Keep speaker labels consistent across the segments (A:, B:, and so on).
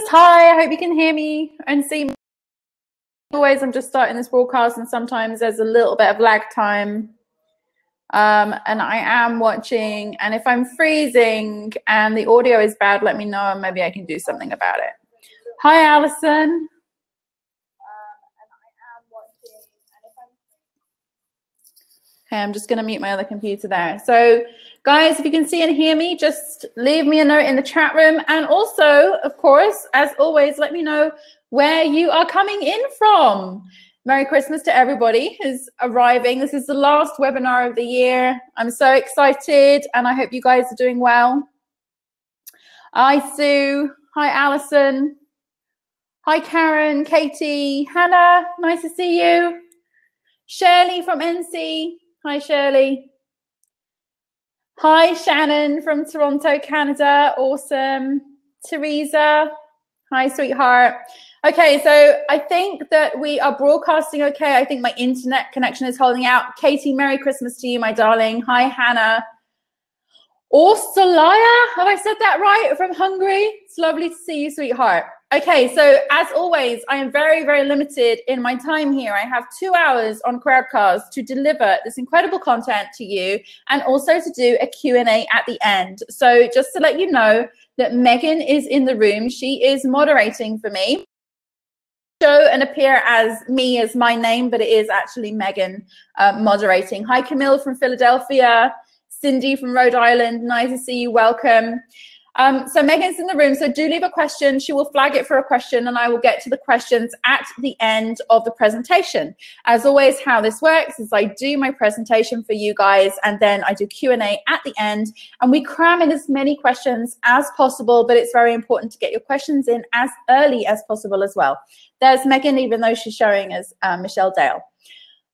A: hi. I hope you can hear me and see me. Always, I'm just starting this broadcast, and sometimes there's a little bit of lag time. And I am watching, and if I'm freezing and the audio is bad, let me know, and maybe I can do something about it. Hi, Alison. Okay, I'm just going to mute my other computer there. So, guys, if you can see and hear me, just leave me a note in the chat room. And also, of course, as always, let me know where you are coming in from. Merry Christmas to everybody who's arriving. This is the last webinar of the year. I'm so excited, and I hope you guys are doing well. Hi, Sue. Hi, Alison. Hi, Karen, Katie, Hannah. Nice to see you. Shirley from NC. Hi, Shirley. Hi, Shannon from Toronto, Canada. Awesome. Teresa. Hi, sweetheart. Okay, so I think that we are broadcasting okay. I think my internet connection is holding out. Katie, Merry Christmas to you, my darling. Hi, Hannah. Orsolaya, have I said that right? From Hungary. It's lovely to see you, sweetheart. Okay, so as always, I am very, very limited in my time here. I have 2 hours on Crowdcast to deliver this incredible content to you, and also to do a Q&A at the end. So just to let you know that Megan is in the room. She is moderating for me. Show and appear as me, as my name, but it is actually Megan moderating. Hi, Camille from Philadelphia. Cindy from Rhode Island, nice to see you, welcome. So Megan's in the room, so do leave a question. She will flag it for a question, and I will get to the questions at the end of the presentation. As always, how this works is I do my presentation for you guys, and then I do Q&A at the end, and we cram in as many questions as possible, but it's very important to get your questions in as early as possible as well. There's Megan, even though she's showing as Michelle Dale.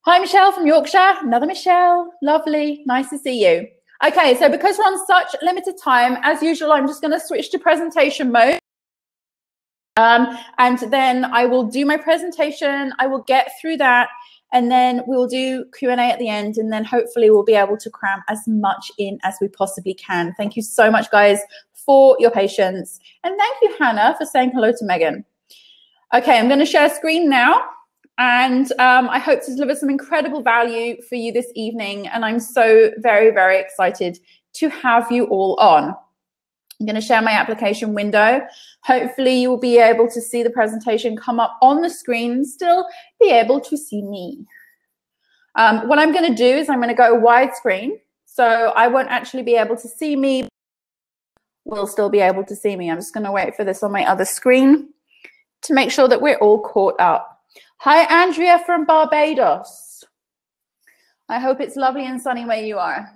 A: Hi, Michelle from Yorkshire. Another Michelle. Lovely. Nice to see you. Okay, so because we're on such limited time, as usual, I'm just going to switch to presentation mode. And then I will do my presentation. I will get through that, and then we will do Q&A at the end, and then hopefully we'll be able to cram as much in as we possibly can. Thank you so much, guys, for your patience. And thank you, Hannah, for saying hello to Megan. Okay, I'm going to share screen now. And I hope to deliver some incredible value for you this evening. And I'm so very, very excited to have you all on. I'm going to share my application window. Hopefully you will be able to see the presentation come up on the screen and still be able to see me. What I'm going to do is I'm going to go widescreen. So I won't actually be able to see me. We'll still be able to see me. I'm just going to wait for this on my other screen to make sure that we're all caught up. Hi, Andrea from Barbados. I hope it's lovely and sunny where you are.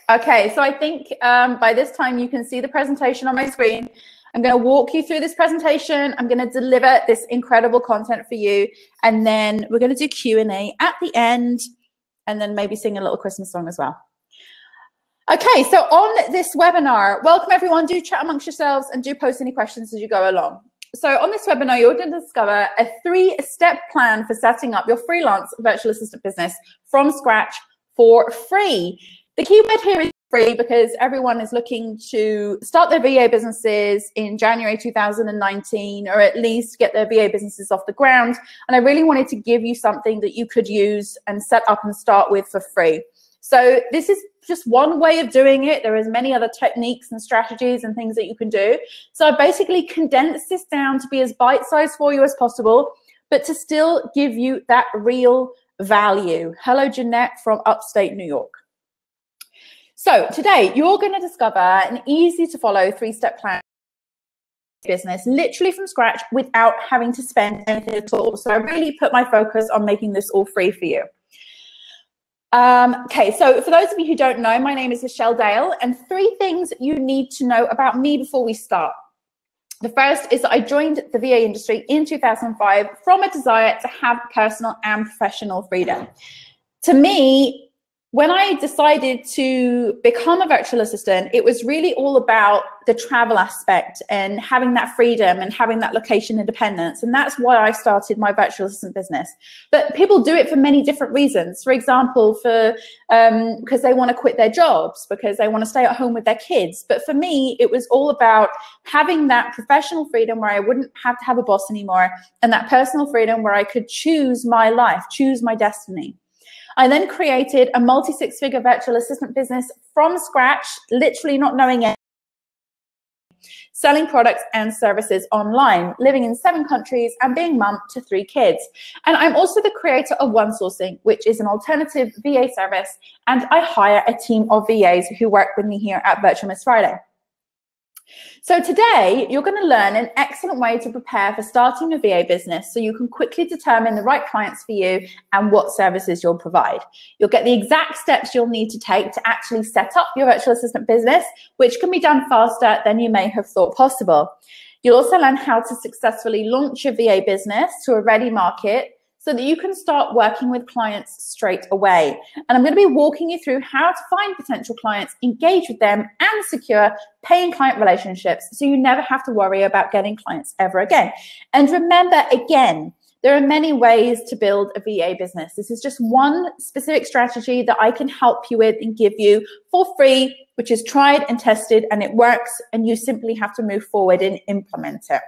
A: Okay, so I think by this time you can see the presentation on my screen. I'm going to walk you through this presentation. I'm going to deliver this incredible content for you, and then we're going to do Q&A at the end, and then maybe sing a little Christmas song as well. Okay, so on this webinar, welcome everyone. Do chat amongst yourselves and do post any questions as you go along. So on this webinar, you're going to discover a 3-step plan for setting up your freelance virtual assistant business from scratch for free. The keyword here is free because everyone is looking to start their VA businesses in January 2019, or at least get their VA businesses off the ground. And I really wanted to give you something that you could use and set up and start with for free. So this is just one way of doing it. There is many other techniques and strategies and things that you can do. So I basically condensed this down to be as bite-sized for you as possible, but to still give you that real value. Hello, Jeanette from upstate New York. So today you're going to discover an easy to follow 3-step plan business literally from scratch without having to spend anything at all. So I really put my focus on making this all free for you. Okay, so for those of you who don't know, my name is Michelle Dale, and 3 things you need to know about me before we start. The first is that I joined the VA industry in 2005 from a desire to have personal and professional freedom. To me, when I decided to become a virtual assistant, it was really all about the travel aspect and having that freedom and having that location independence. And that's why I started my virtual assistant business. But people do it for many different reasons. For example, because they want to quit their jobs, because they want to stay at home with their kids. But for me, it was all about having that professional freedom where I wouldn't have to have a boss anymore, and that personal freedom where I could choose my life, choose my destiny. I then created a multi-six-figure virtual assistant business from scratch, literally not knowing it, selling products and services online, living in 7 countries, and being mum to 3 kids. And I'm also the creator of One Sourcing, which is an alternative VA service, and I hire a team of VAs who work with me here at Virtual Miss Friday. So today, you're going to learn an excellent way to prepare for starting a VA business so you can quickly determine the right clients for you and what services you'll provide. You'll get the exact steps you'll need to take to actually set up your virtual assistant business, which can be done faster than you may have thought possible. You'll also learn how to successfully launch your VA business to a ready market so that you can start working with clients straight away. And I'm going to be walking you through how to find potential clients, engage with them, and secure paying client relationships so you never have to worry about getting clients ever again. And remember, again, there are many ways to build a VA business. This is just one specific strategy that I can help you with and give you for free, which is tried and tested, and it works, and you simply have to move forward and implement it.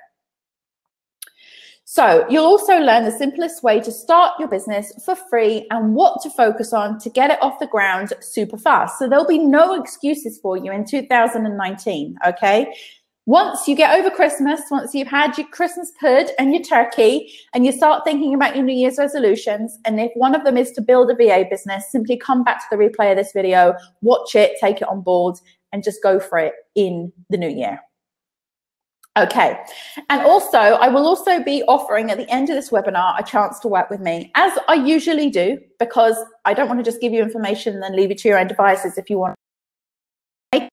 A: So you'll also learn the simplest way to start your business for free and what to focus on to get it off the ground super fast. So there'll be no excuses for you in 2019, okay? Once you get over Christmas, once you've had your Christmas pud and your turkey, and you start thinking about your New Year's resolutions, and if one of them is to build a VA business, simply come back to the replay of this video, watch it, take it on board, and just go for it in the new year. Okay, and also I will also be offering at the end of this webinar a chance to work with me, as I usually do, because I don't want to just give you information and then leave you to your own devices if you want to make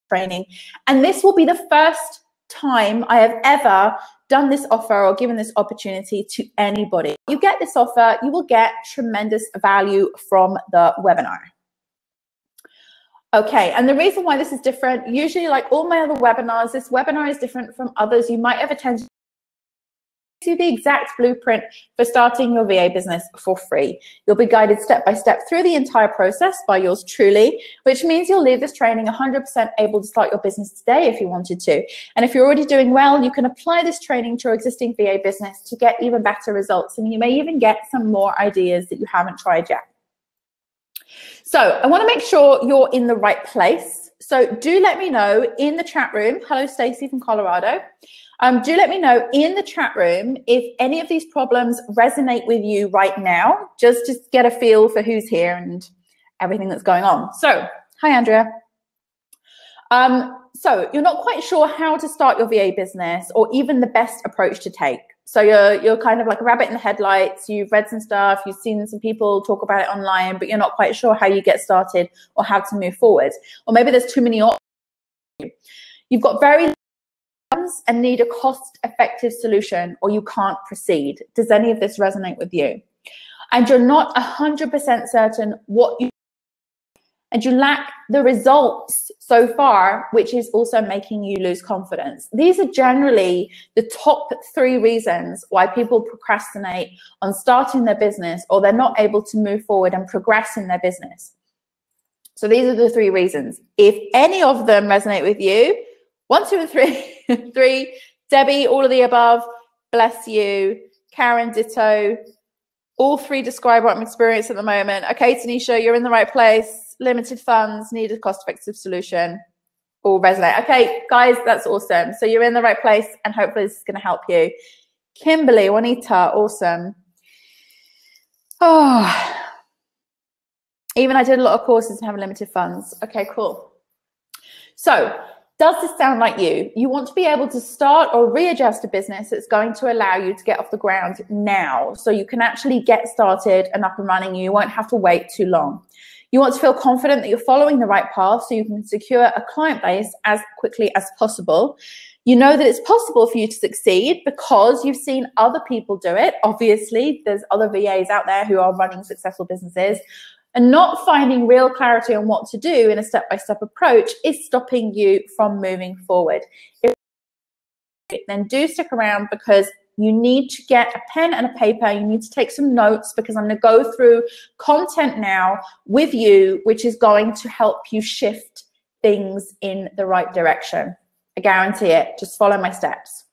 A: training. And this will be the first time I have ever done this offer or given this opportunity to anybody. You get this offer, you will get tremendous value from the webinar. Okay, and the reason why this is different, usually like all my other webinars, this webinar is different from others you might have attended. To the exact blueprint for starting your VA business for free. You'll be guided step by step through the entire process by yours truly, which means you'll leave this training 100% able to start your business today if you wanted to. And if you're already doing well, you can apply this training to your existing VA business to get even better results. And you may even get some more ideas that you haven't tried yet. So I want to make sure you're in the right place. So do let me know in the chat room. Hello, Stacey from Colorado. Do let me know in the chat room if any of these problems resonate with you right now, just to get a feel for who's here and everything that's going on. So, hi, Andrea. So you're not quite sure how to start your VA business or even the best approach to take. So you're kind of like a rabbit in the headlights. You've read some stuff, you've seen some people talk about it online, but you're not quite sure how you get started or how to move forward. Or maybe there's too many options. You've got very little funds and need a cost-effective solution, or you can't proceed. Does any of this resonate with you? And you're not 100% certain what you and you lack the results so far, which is also making you lose confidence. These are generally the top 3 reasons why people procrastinate on starting their business, or they're not able to move forward and progress in their business. So these are the 3 reasons. If any of them resonate with you, 1, 2, and 3, 3, Debbie, all of the above, bless you. Karen, ditto. All 3 describe what I'm experiencing at the moment. Okay, Tanisha, you're in the right place. Limited funds, need a cost-effective solution, all resonate. Okay, guys, that's awesome. So you're in the right place, and hopefully this is going to help you. Kimberly, Juanita, awesome. Oh, even I did a lot of courses and have limited funds. Okay, cool. So does this sound like you? You want to be able to start or readjust a business that's going to allow you to get off the ground now, so you can actually get started and up and running. You won't have to wait too long. You want to feel confident that you're following the right path so you can secure a client base as quickly as possible. You know that it's possible for you to succeed because you've seen other people do it. Obviously, there's other VAs out there who are running successful businesses. And not finding real clarity on what to do in a step-by-step approach is stopping you from moving forward. Then do stick around, because you need to get a pen and a paper. You need to take some notes, because I'm going to go through content now with you, which is going to help you shift things in the right direction. I guarantee it. Just follow my steps.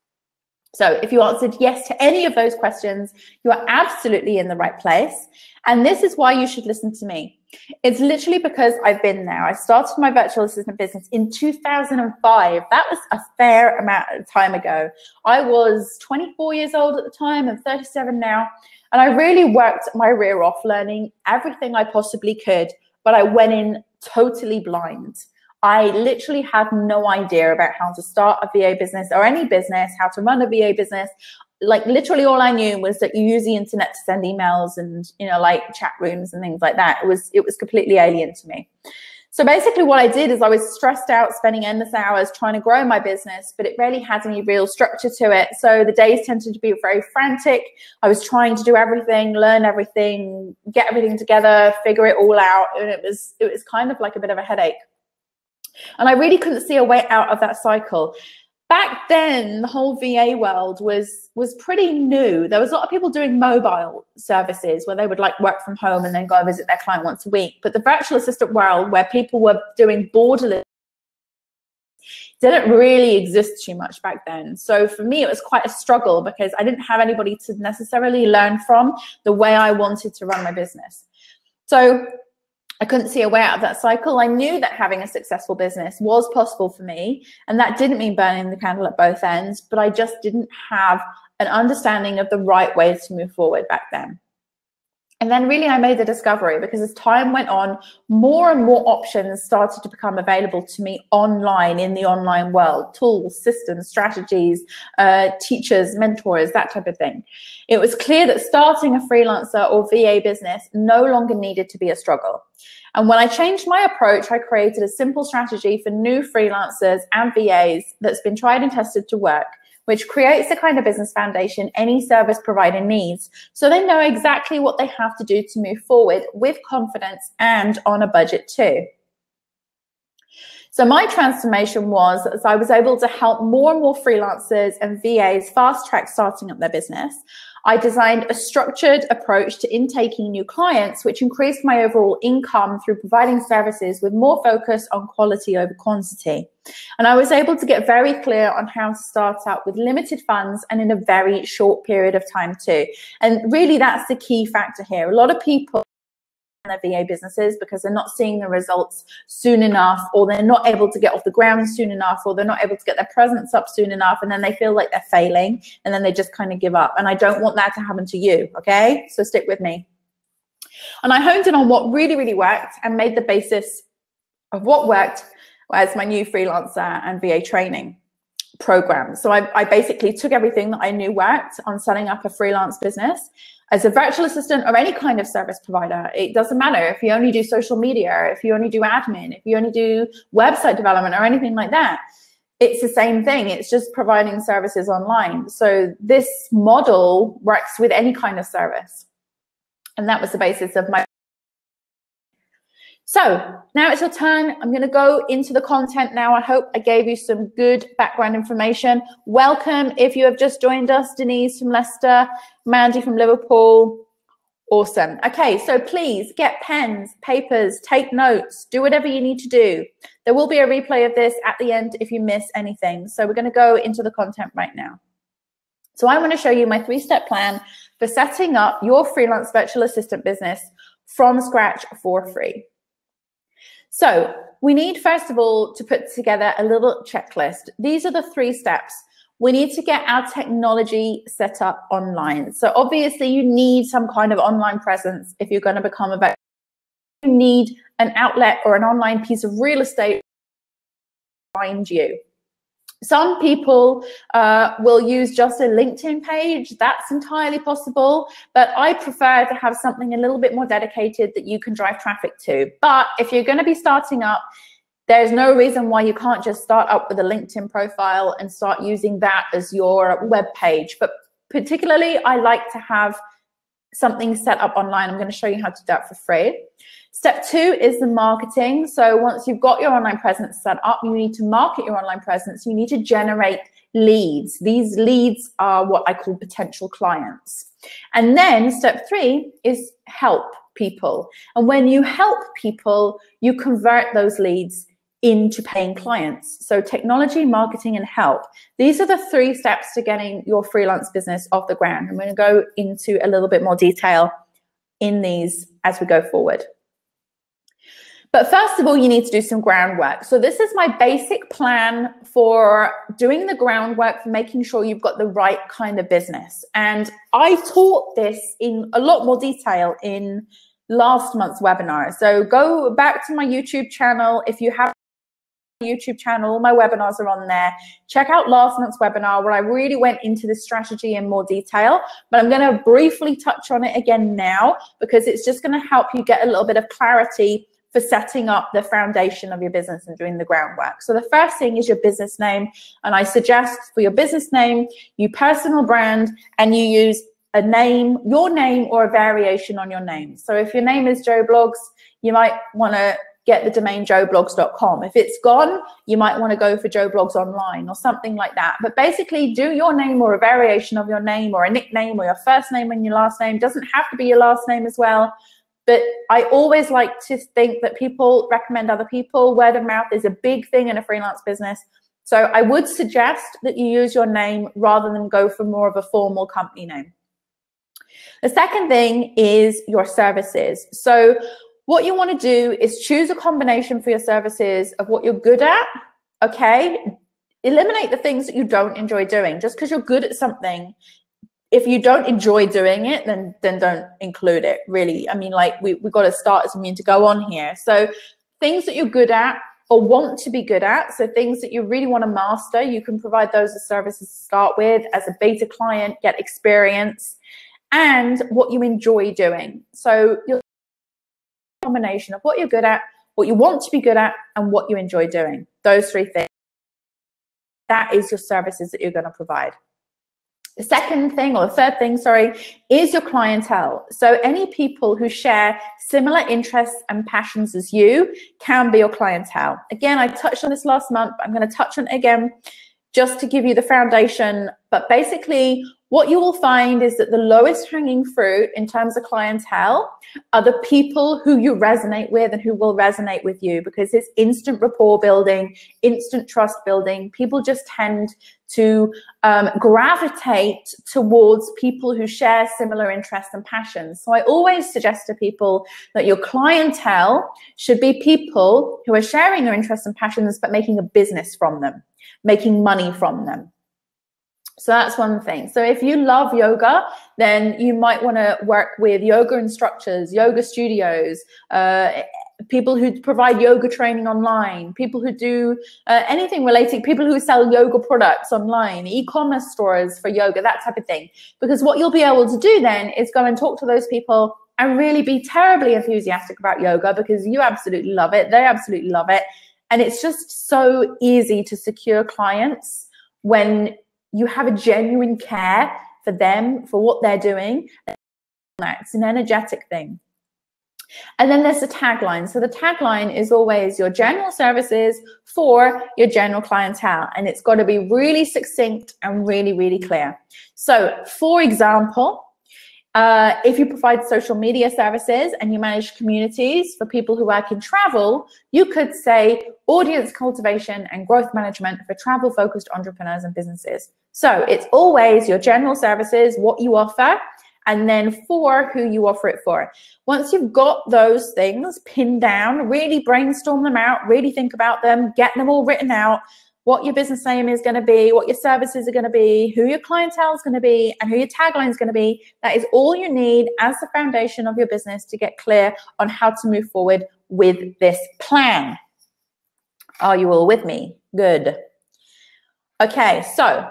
A: So if you answered yes to any of those questions, you are absolutely in the right place. And this is why you should listen to me. It's literally because I've been there. I started my virtual assistant business in 2005. That was a fair amount of time ago. I was 24 years old at the time. I'm 37 now. And I really worked my rear off learning everything I possibly could, but I went in totally blind. I literally had no idea about how to start a VA business or any business, how to run a VA business. Like literally all I knew was that you use the internet to send emails and, you know, like chat rooms and things like that. It was completely alien to me. So basically what I did is I was stressed out, spending endless hours trying to grow my business, but it rarely had any real structure to it. So the days tended to be very frantic. I was trying to do everything, learn everything, get everything together, figure it all out. And it was kind of like a bit of a headache. And I really couldn't see a way out of that cycle. Back then, the whole VA world was pretty new. There was a lot of people doing mobile services where they would like work from home and then go visit their client once a week. But the virtual assistant world, where people were doing borderless, didn't really exist too much back then. So for me, it was quite a struggle, because I didn't have anybody to necessarily learn from the way I wanted to run my business. So I couldn't see a way out of that cycle. I knew that having a successful business was possible for me, and that didn't mean burning the candle at both ends, but I just didn't have an understanding of the right ways to move forward back then. And then really I made the discovery, because as time went on, more and more options started to become available to me online, in the online world. Tools, systems, strategies, teachers, mentors, that type of thing. It was clear that starting a freelancer or VA business no longer needed to be a struggle. And when I changed my approach, I created a simple strategy for new freelancers and VAs that's been tried and tested to work, which creates the kind of business foundation any service provider needs, so they know exactly what they have to do to move forward with confidence and on a budget too. So my transformation was, as I was able to help more and more freelancers and VAs fast track starting up their business, I designed a structured approach to intaking new clients, which increased my overall income through providing services with more focus on quality over quantity. And I was able to get very clear on how to start out with limited funds and in a very short period of time too. And really that's the key factor here. A lot of people their VA businesses because they're not seeing the results soon enough, or they're not able to get off the ground soon enough, or they're not able to get their presence up soon enough, and then they feel like they're failing, and then they just kind of give up. And I don't want that to happen to you, okay? So stick with me. And I honed in on what really, really worked and made the basis of what worked as my new freelancer and VA training program. So I basically took everything that I knew worked on setting up a freelance business as a virtual assistant or any kind of service provider. It doesn't matter if you only do social media, if you only do admin, if you only do website development or anything like that. It's the same thing. It's just providing services online. So this model works with any kind of service. And that was the basis of my. So now it's your turn. I'm going to go into the content now. I hope I gave you some good background information. Welcome if you have just joined us. Denise from Leicester, Mandy from Liverpool. Awesome. Okay, so please get pens, papers, take notes, do whatever you need to do. There will be a replay of this at the end if you miss anything. So we're going to go into the content right now. So I want to show you my 3-step plan for setting up your freelance virtual assistant business from scratch for free. So we need, first of all, to put together a little checklist. These are the 3 steps. We need to get our technology set up online. So obviously you need some kind of online presence if you're going to become a virtual. You need an outlet or an online piece of real estate behind you. Some people will use just a LinkedIn page. That's entirely possible, but I prefer to have something a little bit more dedicated that you can drive traffic to. But if you're going to be starting up, there's no reason why you can't just start up with a LinkedIn profile and start using that as your web page. But particularly, I like to have something set up online. I'm going to show you how to do that for free. Step 2 is the marketing. So once you've got your online presence set up, you need to market your online presence. You need to generate leads. These leads are what I call potential clients. And then step 3 is help people. And when you help people, you convert those leads into paying clients. So technology, marketing, and help. These are the 3 steps to getting your freelance business off the ground. I'm going to go into a little bit more detail in these as we go forward. But first of all, you need to do some groundwork. So this is my basic plan for doing the groundwork, for making sure you've got the right kind of business. And I taught this in a lot more detail in last month's webinar. So go back to my YouTube channel. If you have a YouTube channel, all my webinars are on there. Check out last month's webinar where I really went into the strategy in more detail. But I'm going to briefly touch on it again now because it's just going to help you get a little bit of clarity for setting up the foundation of your business and doing the groundwork. So the first thing is your business name. And I suggest for your business name, you personal brand and you use a name, your name or a variation on your name. So if your name is Joe Blogs, you might want to get the domain joeblogs.com. If it's gone, you might want to go for Joe Blogs Online or something like that. But basically do your name or a variation of your name or a nickname or your first name and your last name. Doesn't have to be your last name as well. But I always like to think that people recommend other people. Word of mouth is a big thing in a freelance business. So I would suggest that you use your name rather than go for more of a formal company name. The second thing is your services. So what you want to do is choose a combination for your services of what you're good at, okay? Eliminate the things that you don't enjoy doing. Just because you're good at something, if you don't enjoy doing it, then don't include it, really. I mean, like, we've got to start something to go on here. So things that you're good at or want to be good at, so things that you really want to master, you can provide those as services to start with. As a beta client, get experience, and what you enjoy doing. So you're a combination of what you're good at, what you want to be good at, and what you enjoy doing. Those 3 things. That is your services that you're going to provide. The second thing, or the third thing, sorry, is your clientele. So any people who share similar interests and passions as you can be your clientele. Again, I touched on this last month, but I'm going to touch on it again just to give you the foundation. But basically, what you will find is that the lowest hanging fruit in terms of clientele are the people who you resonate with and who will resonate with you, because it's instant rapport building, instant trust building. People just tend to gravitate towards people who share similar interests and passions. So I always suggest to people that your clientele should be people who are sharing their interests and passions but making a business from them, making money from them. So that's one thing. So if you love yoga, then you might want to work with yoga instructors, yoga studios, people who provide yoga training online, people who do anything related, people who sell yoga products online, e-commerce stores for yoga, that type of thing. Because what you'll be able to do then is go and talk to those people and really be terribly enthusiastic about yoga because you absolutely love it. They absolutely love it. And it's just so easy to secure clients when you have a genuine care for them, for what they're doing. It's an energetic thing. And then there's the tagline. So the tagline is always your general services for your general clientele. And it's got to be really succinct and really, really clear. So for example, if you provide social media services and you manage communities for people who work in travel, you could say audience cultivation and growth management for travel-focused entrepreneurs and businesses. So it's always your general services, what you offer, and then for who you offer it for. Once you've got those things pinned down, really brainstorm them out, really think about them, get them all written out, what your business name is going to be, what your services are going to be, who your clientele is going to be, and who your tagline is going to be. That is all you need as the foundation of your business to get clear on how to move forward with this plan. Are you all with me? Good. Okay, so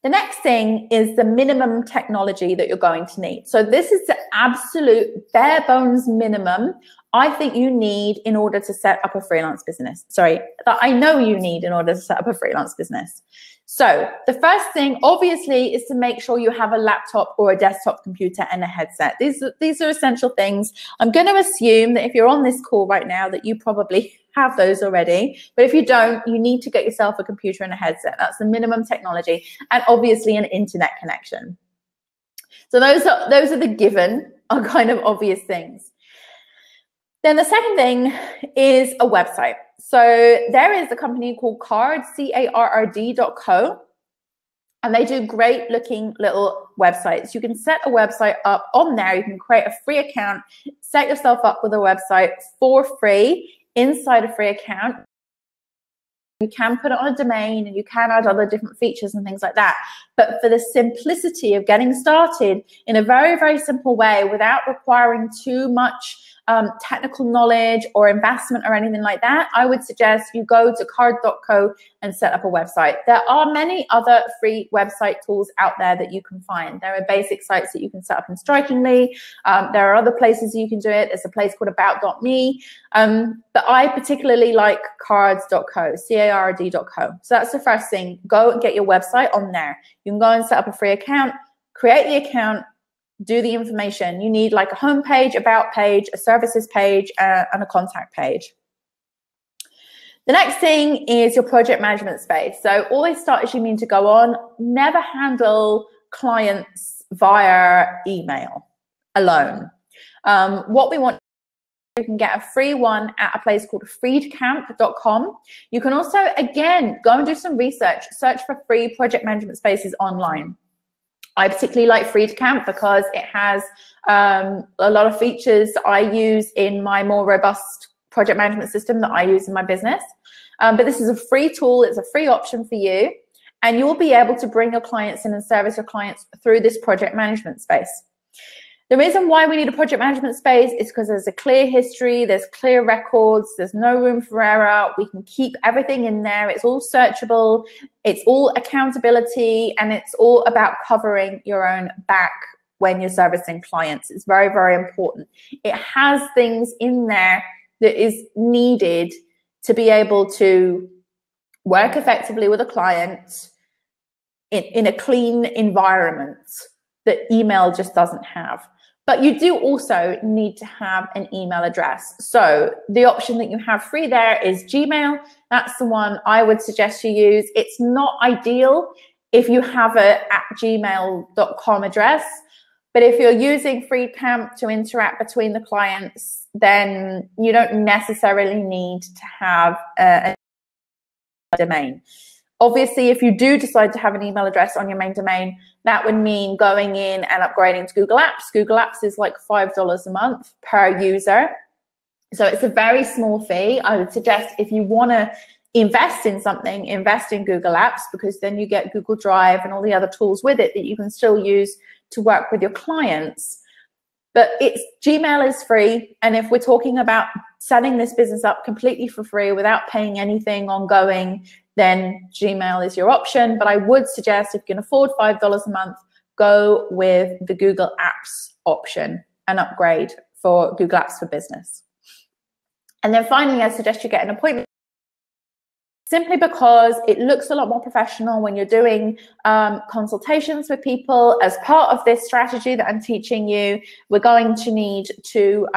A: The next thing is the minimum technology that you're going to need. So this is the absolute bare bones minimum I think you need in order to set up a freelance business. Sorry, that I know you need in order to set up a freelance business. So the first thing, obviously, is to make sure you have a laptop or a desktop computer and a headset. These are essential things. I'm going to assume that if you're on this call right now that you probably have those already. But if you don't, you need to get yourself a computer and a headset. That's the minimum technology, and obviously an internet connection. So those are the given, are kind of obvious things. Then the second thing is a website. So there is a company called Carrd, CARRD.co, and they do great looking little websites. You can set a website up on there. You can create a free account, set yourself up with a website for free inside a free account. You can put it on a domain and you can add other different features and things like that. But for the simplicity of getting started in a very, very simple way without requiring too much technical knowledge or investment or anything like that, I would suggest you go to carrd.co and set up a website. There are many other free website tools out there that you can find. There are basic sites that you can set up in Strikingly. There are other places you can do it. There's a place called about.me. But I particularly like carrd.co, CARD.co. So that's the first thing. Go and get your website on there. You can go and set up a free account, create the account, do the information. You need like a home page, about page, a services page, and a contact page. The next thing is your project management space. So always start as you mean to go on. Never handle clients via email alone. What we want, you can get a free one at a place called freedcamp.com. You can also, again, go and do some research. Search for free project management spaces online. I particularly like Freedcamp because it has a lot of features that I use in my more robust project management system that I use in my business. But this is a free tool. It's a free option for you. And you'll be able to bring your clients in and service your clients through this project management space. The reason why we need a project management space is because there's a clear history, there's clear records, there's no room for error. We can keep everything in there. It's all searchable. It's all accountability, and it's all about covering your own back when you're servicing clients. It's very, very important. It has things in there that is needed to be able to work effectively with a client in a clean environment that email just doesn't have. But you do also need to have an email address. So the option that you have free there is Gmail. That's the one I would suggest you use. It's not ideal if you have a @gmail.com address, but if you're using Freecamp to interact between the clients, then you don't necessarily need to have a domain. Obviously, if you do decide to have an email address on your main domain, that would mean going in and upgrading to Google Apps. Google Apps is like $5 a month per user. So it's a very small fee. I would suggest if you want to invest in something, invest in Google Apps, because then you get Google Drive and all the other tools with it that you can still use to work with your clients. But Gmail is free. And if we're talking about setting this business up completely for free without paying anything ongoing, then Gmail is your option. But I would suggest if you can afford $5 a month, go with the Google Apps option and upgrade for Google Apps for Business. And then finally, I suggest you get an appointment, simply because it looks a lot more professional when you're doing consultations with people. As part of this strategy that I'm teaching you, we're going to need to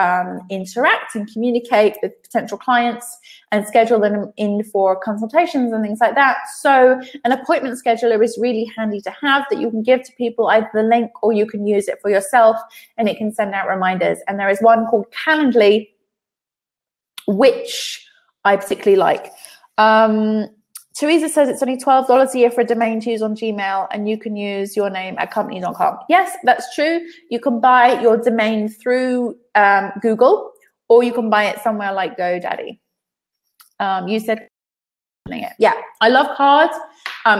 A: interact and communicate with potential clients and schedule them in for consultations and things like that. So an appointment scheduler is really handy to have, that you can give to people, either the link or you can use it for yourself, and it can send out reminders. And there is one called Calendly, which I particularly like. Teresa says it's only $12 a year for a domain to use on Gmail, and you can use your name at company.com. Yes, that's true. You can buy your domain through Google, or you can buy it somewhere like GoDaddy. You said it. Yeah, I love Carrd.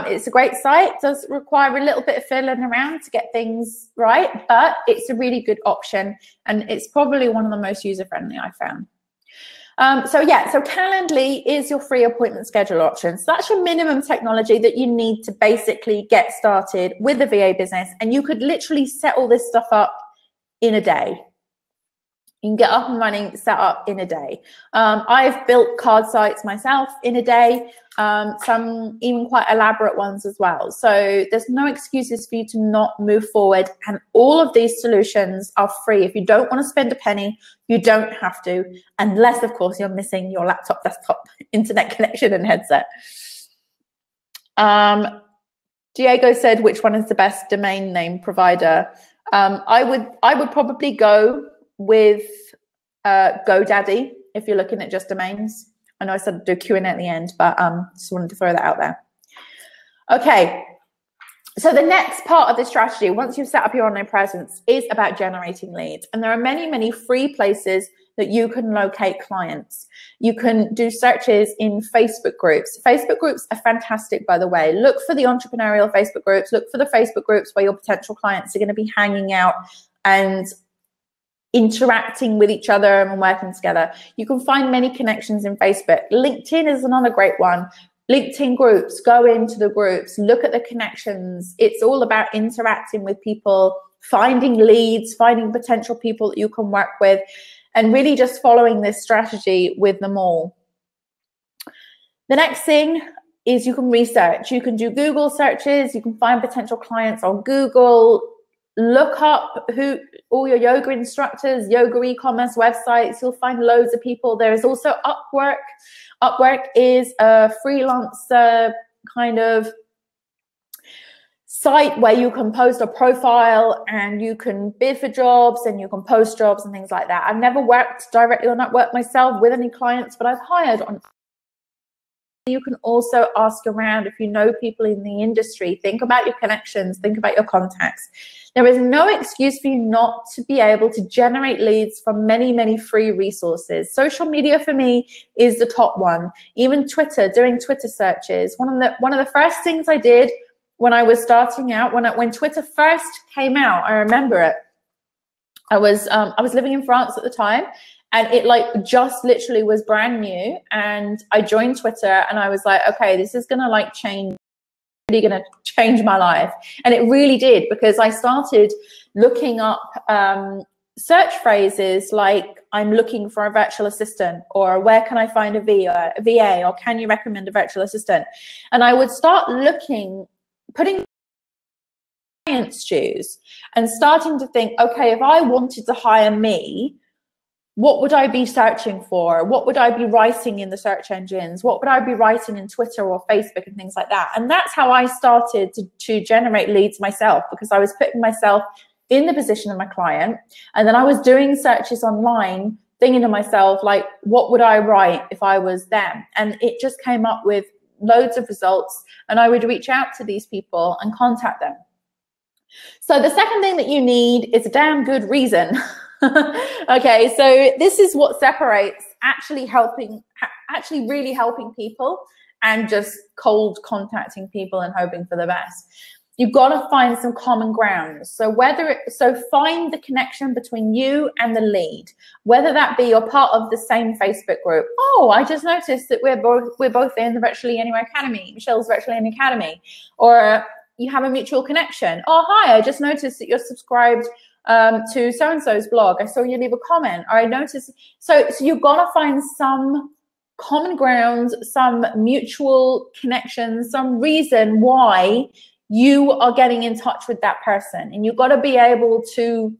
A: It's a great site. It does require a little bit of fiddling around to get things right, but it's a really good option, and it's probably one of the most user-friendly I've found. So Calendly is your free appointment scheduler option. So that's your minimum technology that you need to basically get started with the VA business. And you could literally set all this stuff up in a day. You can get up and running, set up in a day. I've built card sites myself in a day, some even quite elaborate ones as well. So there's no excuses for you to not move forward. And all of these solutions are free. If you don't want to spend a penny, you don't have to, unless, of course, you're missing your laptop, desktop, internet connection and headset. Diego said, which one is the best domain name provider? I would probably go with GoDaddy if you're looking at just domains. I know I said do Q&A at the end, but just wanted to throw that out there. Okay, so the next part of the strategy, once you've set up your online presence, is about generating leads. And there are many, many free places that you can locate clients. You can do searches in Facebook groups. Facebook groups are fantastic, by the way. Look for the entrepreneurial Facebook groups. Look for the Facebook groups where your potential clients are going to be hanging out and interacting with each other and working together. You can find many connections in Facebook. LinkedIn is another great one. LinkedIn groups, go into the groups, look at the connections. It's all about interacting with people, finding leads, finding potential people that you can work with, and really just following this strategy with them all. The next thing is you can research. You can do Google searches. You can find potential clients on Google. Look up all your yoga instructors, yoga e-commerce websites. You'll find loads of people. There is also Upwork. Upwork is a freelancer kind of site where you can post a profile and you can bid for jobs and you can post jobs and things like that. I've never worked directly on Upwork myself with any clients, but I've hired on. You can also ask around if you know people in the industry. Think about your connections, think about your contacts. There is no excuse for you not to be able to generate leads from many, many free resources. Social media for me is the top one. Even Twitter, doing Twitter searches. One of the first things I did when I was starting out, when Twitter first came out, I remember it. I was living in France at the time, and it like just literally was brand new. And I joined Twitter, and I was like, okay, this is gonna like change. Really going to change my life. And it really did, because I started looking up search phrases like I'm looking for a virtual assistant, or where can I find a VA, or can you recommend a virtual assistant? And I would start looking, putting clients' shoes and starting to think, okay, if I wanted to hire me, what would I be searching for? What would I be writing in the search engines? What would I be writing in Twitter or Facebook and things like that? And that's how I started to generate leads myself, because I was putting myself in the position of my client. And then I was doing searches online, thinking to myself, like, what would I write if I was them? And it just came up with loads of results. And I would reach out to these people and contact them. So the second thing that you need is a damn good reason. Okay, so this is what separates actually really helping people and just cold contacting people and hoping for the best. You've got to find some common ground. So find the connection between you and the lead, whether that be you're part of the same Facebook group. Oh, I just noticed that we're both in the Virtually Anywhere Academy, Michelle's Virtually Anywhere Academy, or you have a mutual connection. Oh, hi, I just noticed that you're subscribed to so-and-so's blog. I saw you leave a comment, or I noticed. So you've got to find some common ground, some mutual connection, some reason why you are getting in touch with that person. And you've got to be able to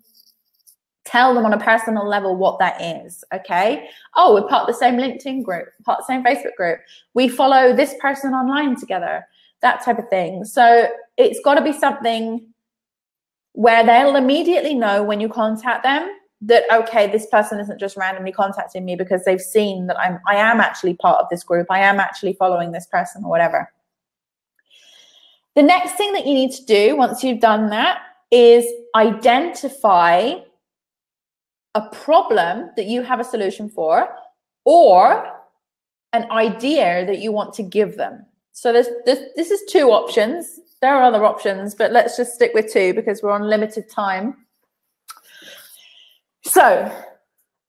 A: tell them on a personal level what that is, okay? Oh, we're part of the same LinkedIn group, part of the same Facebook group. We follow this person online together, that type of thing. So it's got to be something where they'll immediately know when you contact them that, okay, this person isn't just randomly contacting me because they've seen that I am actually part of this group. I am actually following this person or whatever. The next thing that you need to do once you've done that is identify a problem that you have a solution for, or an idea that you want to give them. So this is two options. There are other options, but let's just stick with two because we're on limited time. So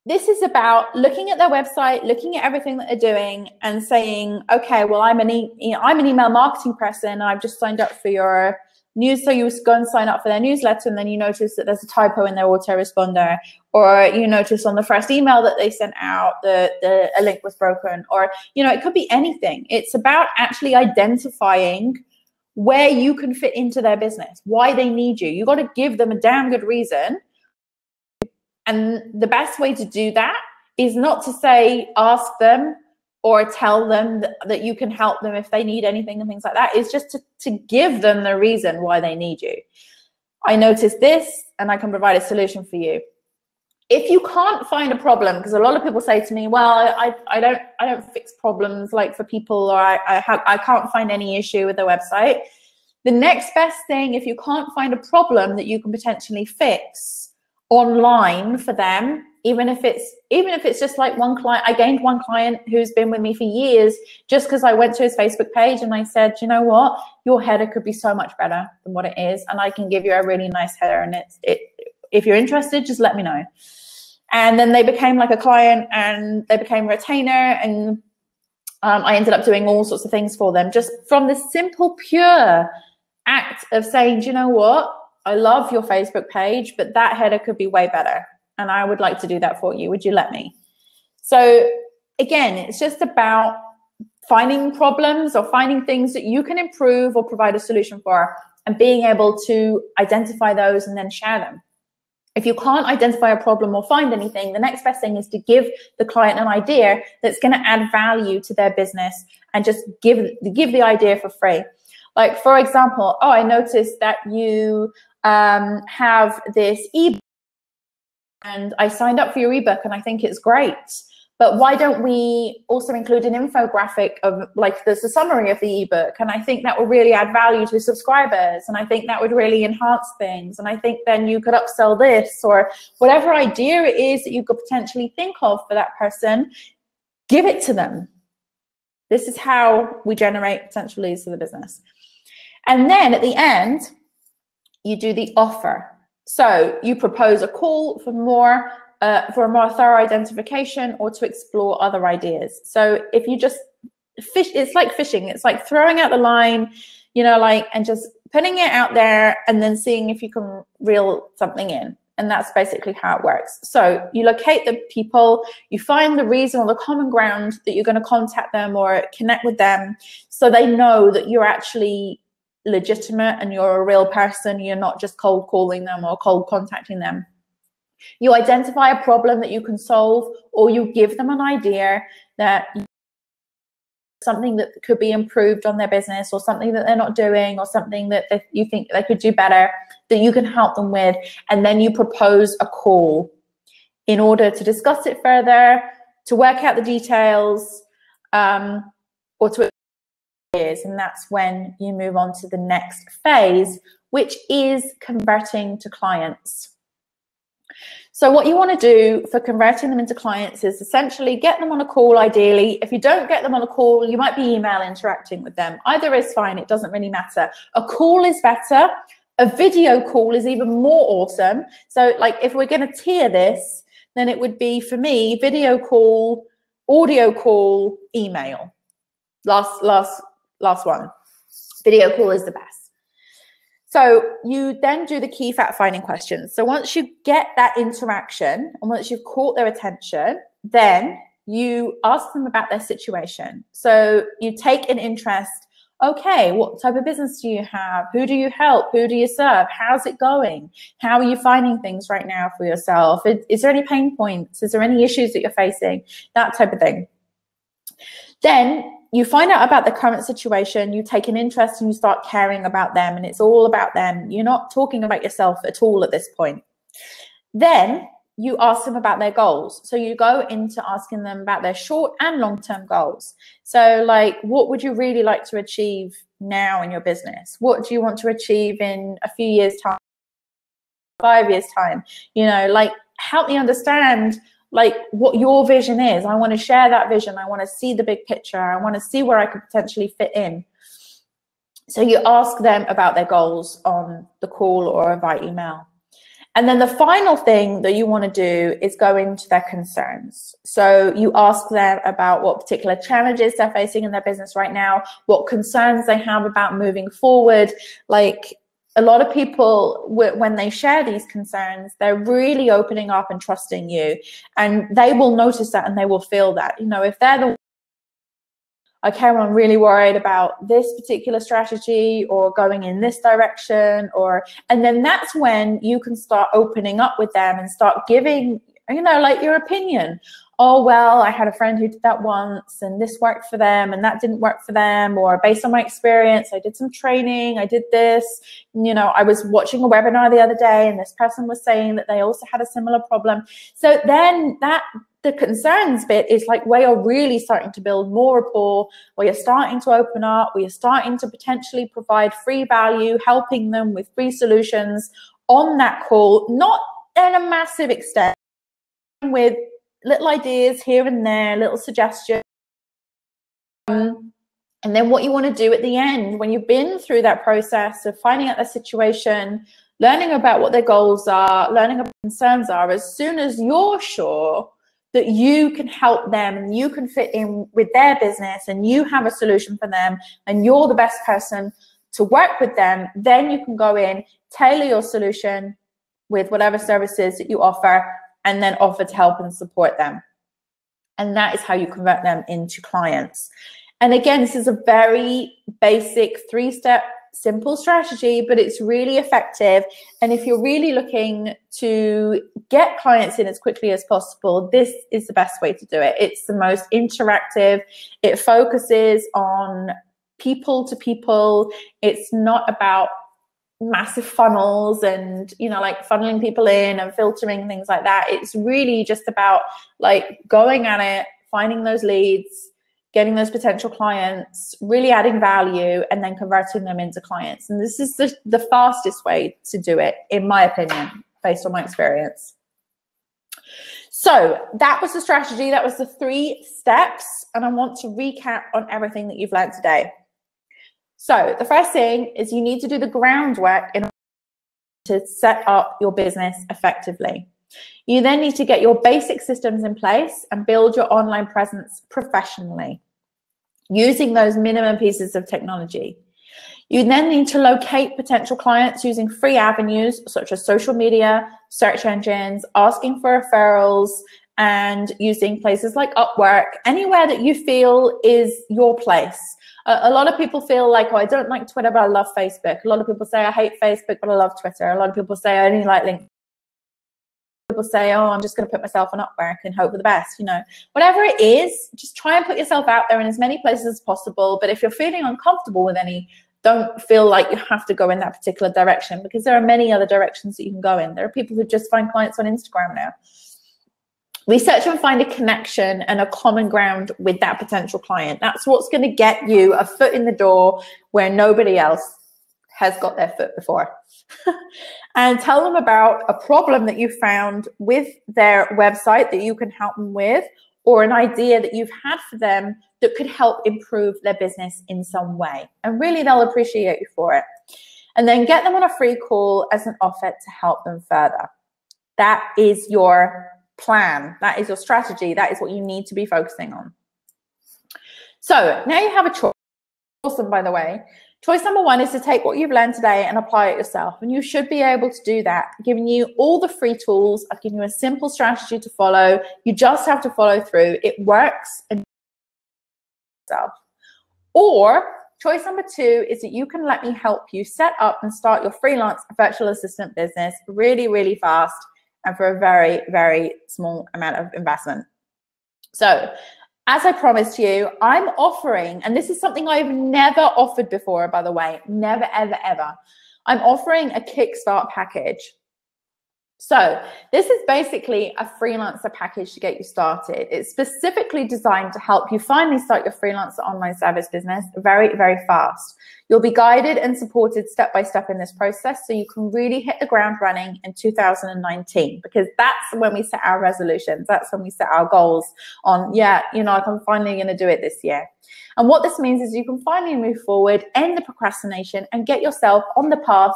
A: this is about looking at their website, looking at everything that they're doing and saying, okay, well, I'm an email marketing person and I've just signed up for your news. So you go and sign up for their newsletter and then you notice that there's a typo in their autoresponder, or you notice on the first email that they sent out a link was broken, or, it could be anything. It's about actually identifying where you can fit into their business, why they need you. You got to give them a damn good reason. And the best way to do that is not to say, ask them or tell them that you can help them if they need anything and things like that. It's just to give them the reason why they need you. I noticed this and I can provide a solution for you. If you can't find a problem, because a lot of people say to me, well, I don't fix problems like for people, or I can't find any issue with the website. The next best thing, if you can't find a problem that you can potentially fix online for them, even if it's just like one client. I gained one client who's been with me for years just because I went to his Facebook page and I said, you know what, your header could be so much better than what it is, and I can give you a really nice header, and if you're interested, just let me know. And then they became like a client and they became a retainer, and I ended up doing all sorts of things for them just from this simple, pure act of saying, do you know what, I love your Facebook page, but that header could be way better, and I would like to do that for you. Would you let me? So again, it's just about finding problems or finding things that you can improve or provide a solution for, and being able to identify those and then share them. If you can't identify a problem or find anything, the next best thing is to give the client an idea that's going to add value to their business, and just give the idea for free. Like, for example, I noticed that you have this ebook and I signed up for your ebook and I think it's great, but why don't we also include an infographic of like there's a summary of the ebook, and I think that will really add value to subscribers, and I think that would really enhance things, and I think then you could upsell this, or whatever idea it is that you could potentially think of for that person, give it to them. This is how we generate potential leads for the business. And then at the end, you do the offer. So you propose a call for a more thorough identification, or to explore other ideas. So if you just fish, it's like fishing. It's like throwing out the line, and just putting it out there and then seeing if you can reel something in. And that's basically how it works. So you locate the people, you find the reason or the common ground that you're going to contact them or connect with them, so they know that you're actually legitimate and you're a real person. You're not just cold calling them or cold contacting them. You identify a problem that you can solve, or you give them an idea that something that could be improved on their business, or something that they're not doing, or something that you think they could do better that you can help them with. And then you propose a call in order to discuss it further, to work out the details, or to and that's when you move on to the next phase, which is converting to clients. So what you want to do for converting them into clients is essentially get them on a call, ideally. If you don't get them on a call, you might be email interacting with them. Either is fine, it doesn't really matter. A call is better. A video call is even more awesome. So like if we're going to tier this, then it would be, for me, video call, audio call, email. Last one. Video call is the best. So you then do the key fact finding questions. So once you get that interaction and once you've caught their attention, then you ask them about their situation. So you take an interest. Okay, what type of business do you have? Who do you help? Who do you serve? How's it going? How are you finding things right now for yourself? Is there any pain points? Is there any issues that you're facing? That type of thing. Then you find out about the current situation, you take an interest and you start caring about them, and it's all about them. You're not talking about yourself at all at this point. Then you ask them about their goals. So you go into asking them about their short and long-term goals. So like, what would you really like to achieve now in your business? What do you want to achieve in a few years' time, 5 years' time? Like, help me understand like what your vision is. I want to share that vision. I want to see the big picture. I want to see where I could potentially fit in. So you ask them about their goals on the call or by email. And then the final thing that you want to do is go into their concerns. So you ask them about what particular challenges they're facing in their business right now, what concerns they have about moving forward. Like, a lot of people, when they share these concerns, they're really opening up and trusting you, and they will notice that and they will feel that. You know, if they're the, okay, well, I'm really worried about this particular strategy or going in this direction, and then that's when you can start opening up with them and start giving, you know, like your opinion. Oh, well, I had a friend who did that once and this worked for them and that didn't work for them. Or based on my experience, I did some training, I did this. You know, I was watching a webinar the other day and this person was saying that they also had a similar problem. So then the concerns bit is like where you're really starting to build more rapport, where you're starting to open up, where you're starting to potentially provide free value, helping them with free solutions on that call, not in a massive extent, with little ideas here and there, little suggestions. And then what you want to do at the end, when you've been through that process of finding out their situation, learning about what their goals are, learning what concerns are, as soon as you're sure that you can help them and you can fit in with their business and you have a solution for them and you're the best person to work with them, then you can go in, tailor your solution with whatever services that you offer, and then offer to help and support them. And that is how you convert them into clients. And again, this is a very basic 3-step simple strategy, but it's really effective. And if you're really looking to get clients in as quickly as possible, this is the best way to do it. It's the most interactive. It focuses on people to people. It's not about massive funnels and, you know, like funneling people in and filtering things like that. It's really just about like going at it, finding those leads, getting those potential clients, really adding value, and then converting them into clients. And this is the fastest way to do it, in my opinion, based on my experience. So that was the strategy. That was the 3 steps. And I want to recap on everything that you've learned today. So the first thing is you need to do the groundwork in order to set up your business effectively. You then need to get your basic systems in place and build your online presence professionally using those minimum pieces of technology. You then need to locate potential clients using free avenues such as social media, search engines, asking for referrals, and using places like Upwork, anywhere that you feel is your place. A lot of people feel like, oh, I don't like Twitter, but I love Facebook. A lot of people say, I hate Facebook, but I love Twitter. A lot of people say, I only like LinkedIn. People say, oh, I'm just going to put myself on Upwork and hope for the best. You know, whatever it is, just try and put yourself out there in as many places as possible. But if you're feeling uncomfortable with any, don't feel like you have to go in that particular direction, because there are many other directions that you can go in. There are people who just find clients on Instagram now. Research and find a connection and a common ground with that potential client. That's what's going to get you a foot in the door where nobody else has got their foot before. And tell them about a problem that you found with their website that you can help them with, or an idea that you've had for them that could help improve their business in some way. And really, they'll appreciate you for it. And then get them on a free call as an offer to help them further. That is your plan. That is your strategy. That is what you need to be focusing on. So now you have a choice. Awesome, by the way. Choice number 1 is to take what you've learned today and apply it yourself. And you should be able to do that. I've given you all the free tools. I've given you a simple strategy to follow. You just have to follow through. It works. And or choice number 2 is that you can let me help you set up and start your freelance virtual assistant business really, really fast and for a very, very small amount of investment. So as I promised you, I'm offering, and this is something I've never offered before, by the way, never, ever, ever. I'm offering a Kickstart package. So this is basically a freelancer package to get you started. It's specifically designed to help you finally start your freelancer online service business very, very fast. You'll be guided and supported step by step in this process so you can really hit the ground running in 2019, because that's when we set our resolutions. That's when we set our goals on, yeah, you know, I'm finally going to do it this year. And what this means is you can finally move forward, end the procrastination, and get yourself on the path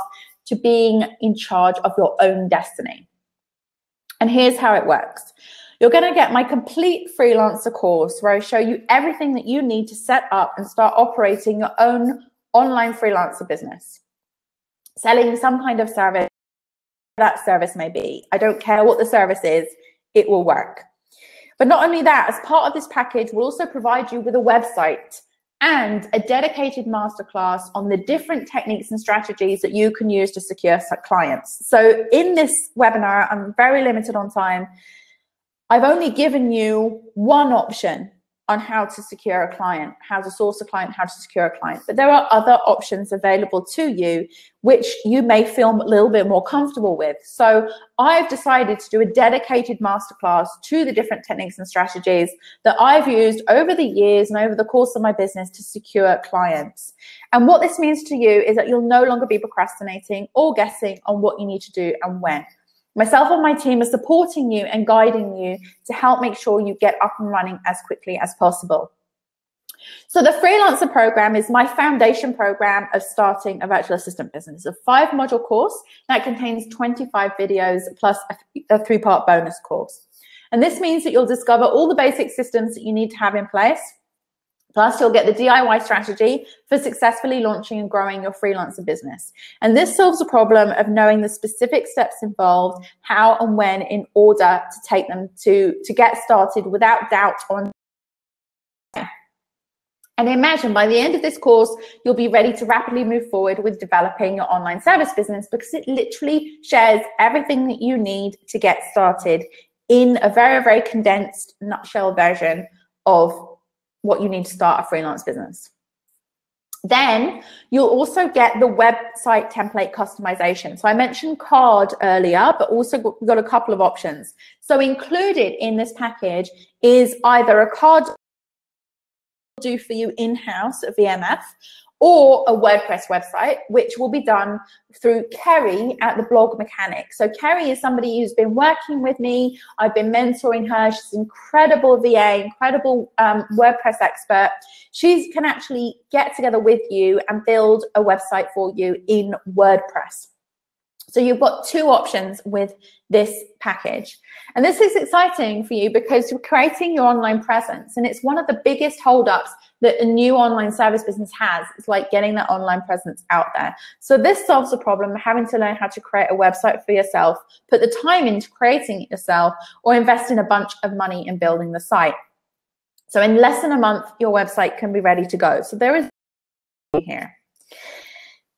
A: to being in charge of your own destiny. And here's how it works. You're going to get my complete freelancer course where I show you everything that you need to set up and start operating your own online freelancer business, selling some kind of service. That service may be. I don't care what the service is, it will work. But not only that, as part of this package, we'll also provide you with a website and a dedicated masterclass on the different techniques and strategies that you can use to secure clients. So in this webinar, I'm very limited on time. I've only given you one option on how to secure a client, how to source a client, how to secure a client. But there are other options available to you, which you may feel a little bit more comfortable with. So I've decided to do a dedicated masterclass to the different techniques and strategies that I've used over the years and over the course of my business to secure clients. And what this means to you is that you'll no longer be procrastinating or guessing on what you need to do and when. Myself and my team are supporting you and guiding you to help make sure you get up and running as quickly as possible. So the Freelancer program is my foundation program of starting a virtual assistant business. It's a 5-module course that contains 25 videos plus a 3-part bonus course. And this means that you'll discover all the basic systems that you need to have in place. Plus, you'll get the DIY strategy for successfully launching and growing your freelancer business. And this solves the problem of knowing the specific steps involved, how and when, in order to take them to get started without doubt on. And imagine by the end of this course, you'll be ready to rapidly move forward with developing your online service business, because it literally shares everything that you need to get started in a very, very condensed nutshell version of what you need to start a freelance business. Then you'll also get the website template customization. So I mentioned card earlier, but also we've got a couple of options. So included in this package is either a card do for you in-house at VMF, or a WordPress website, which will be done through Kerry at the Blog Mechanic. So Kerry is somebody who's been working with me. I've been mentoring her. She's an incredible VA, incredible WordPress expert. She can actually get together with you and build a website for you in WordPress. So you've got 2 options with this package. And this is exciting for you because you're creating your online presence. And it's one of the biggest holdups that a new online service business has. It's like getting that online presence out there. So this solves the problem of having to learn how to create a website for yourself, put the time into creating it yourself, or invest in a bunch of money in building the site. So in less than a month, your website can be ready to go. So there is here.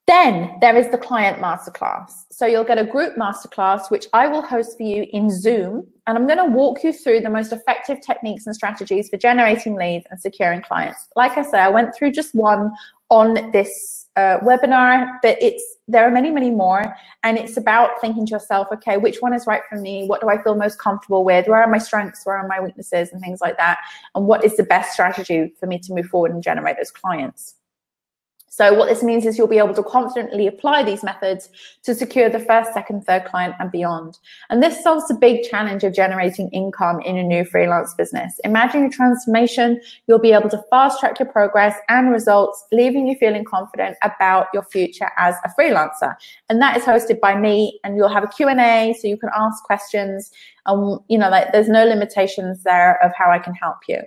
A: Then there is the Client Masterclass. So you'll get a group masterclass, which I will host for you in Zoom. And I'm going to walk you through the most effective techniques and strategies for generating leads and securing clients. Like I said, I went through just one on this webinar, but there are many, many more. And it's about thinking to yourself, okay, which one is right for me? What do I feel most comfortable with? Where are my strengths? Where are my weaknesses? And things like that. And what is the best strategy for me to move forward and generate those clients? So what this means is you'll be able to confidently apply these methods to secure the first, second, third client and beyond. And this solves the big challenge of generating income in a new freelance business. Imagine your transformation. You'll be able to fast track your progress and results, leaving you feeling confident about your future as a freelancer. And that is hosted by me, and you'll have a Q&A so you can ask questions. There's no limitations there of how I can help you.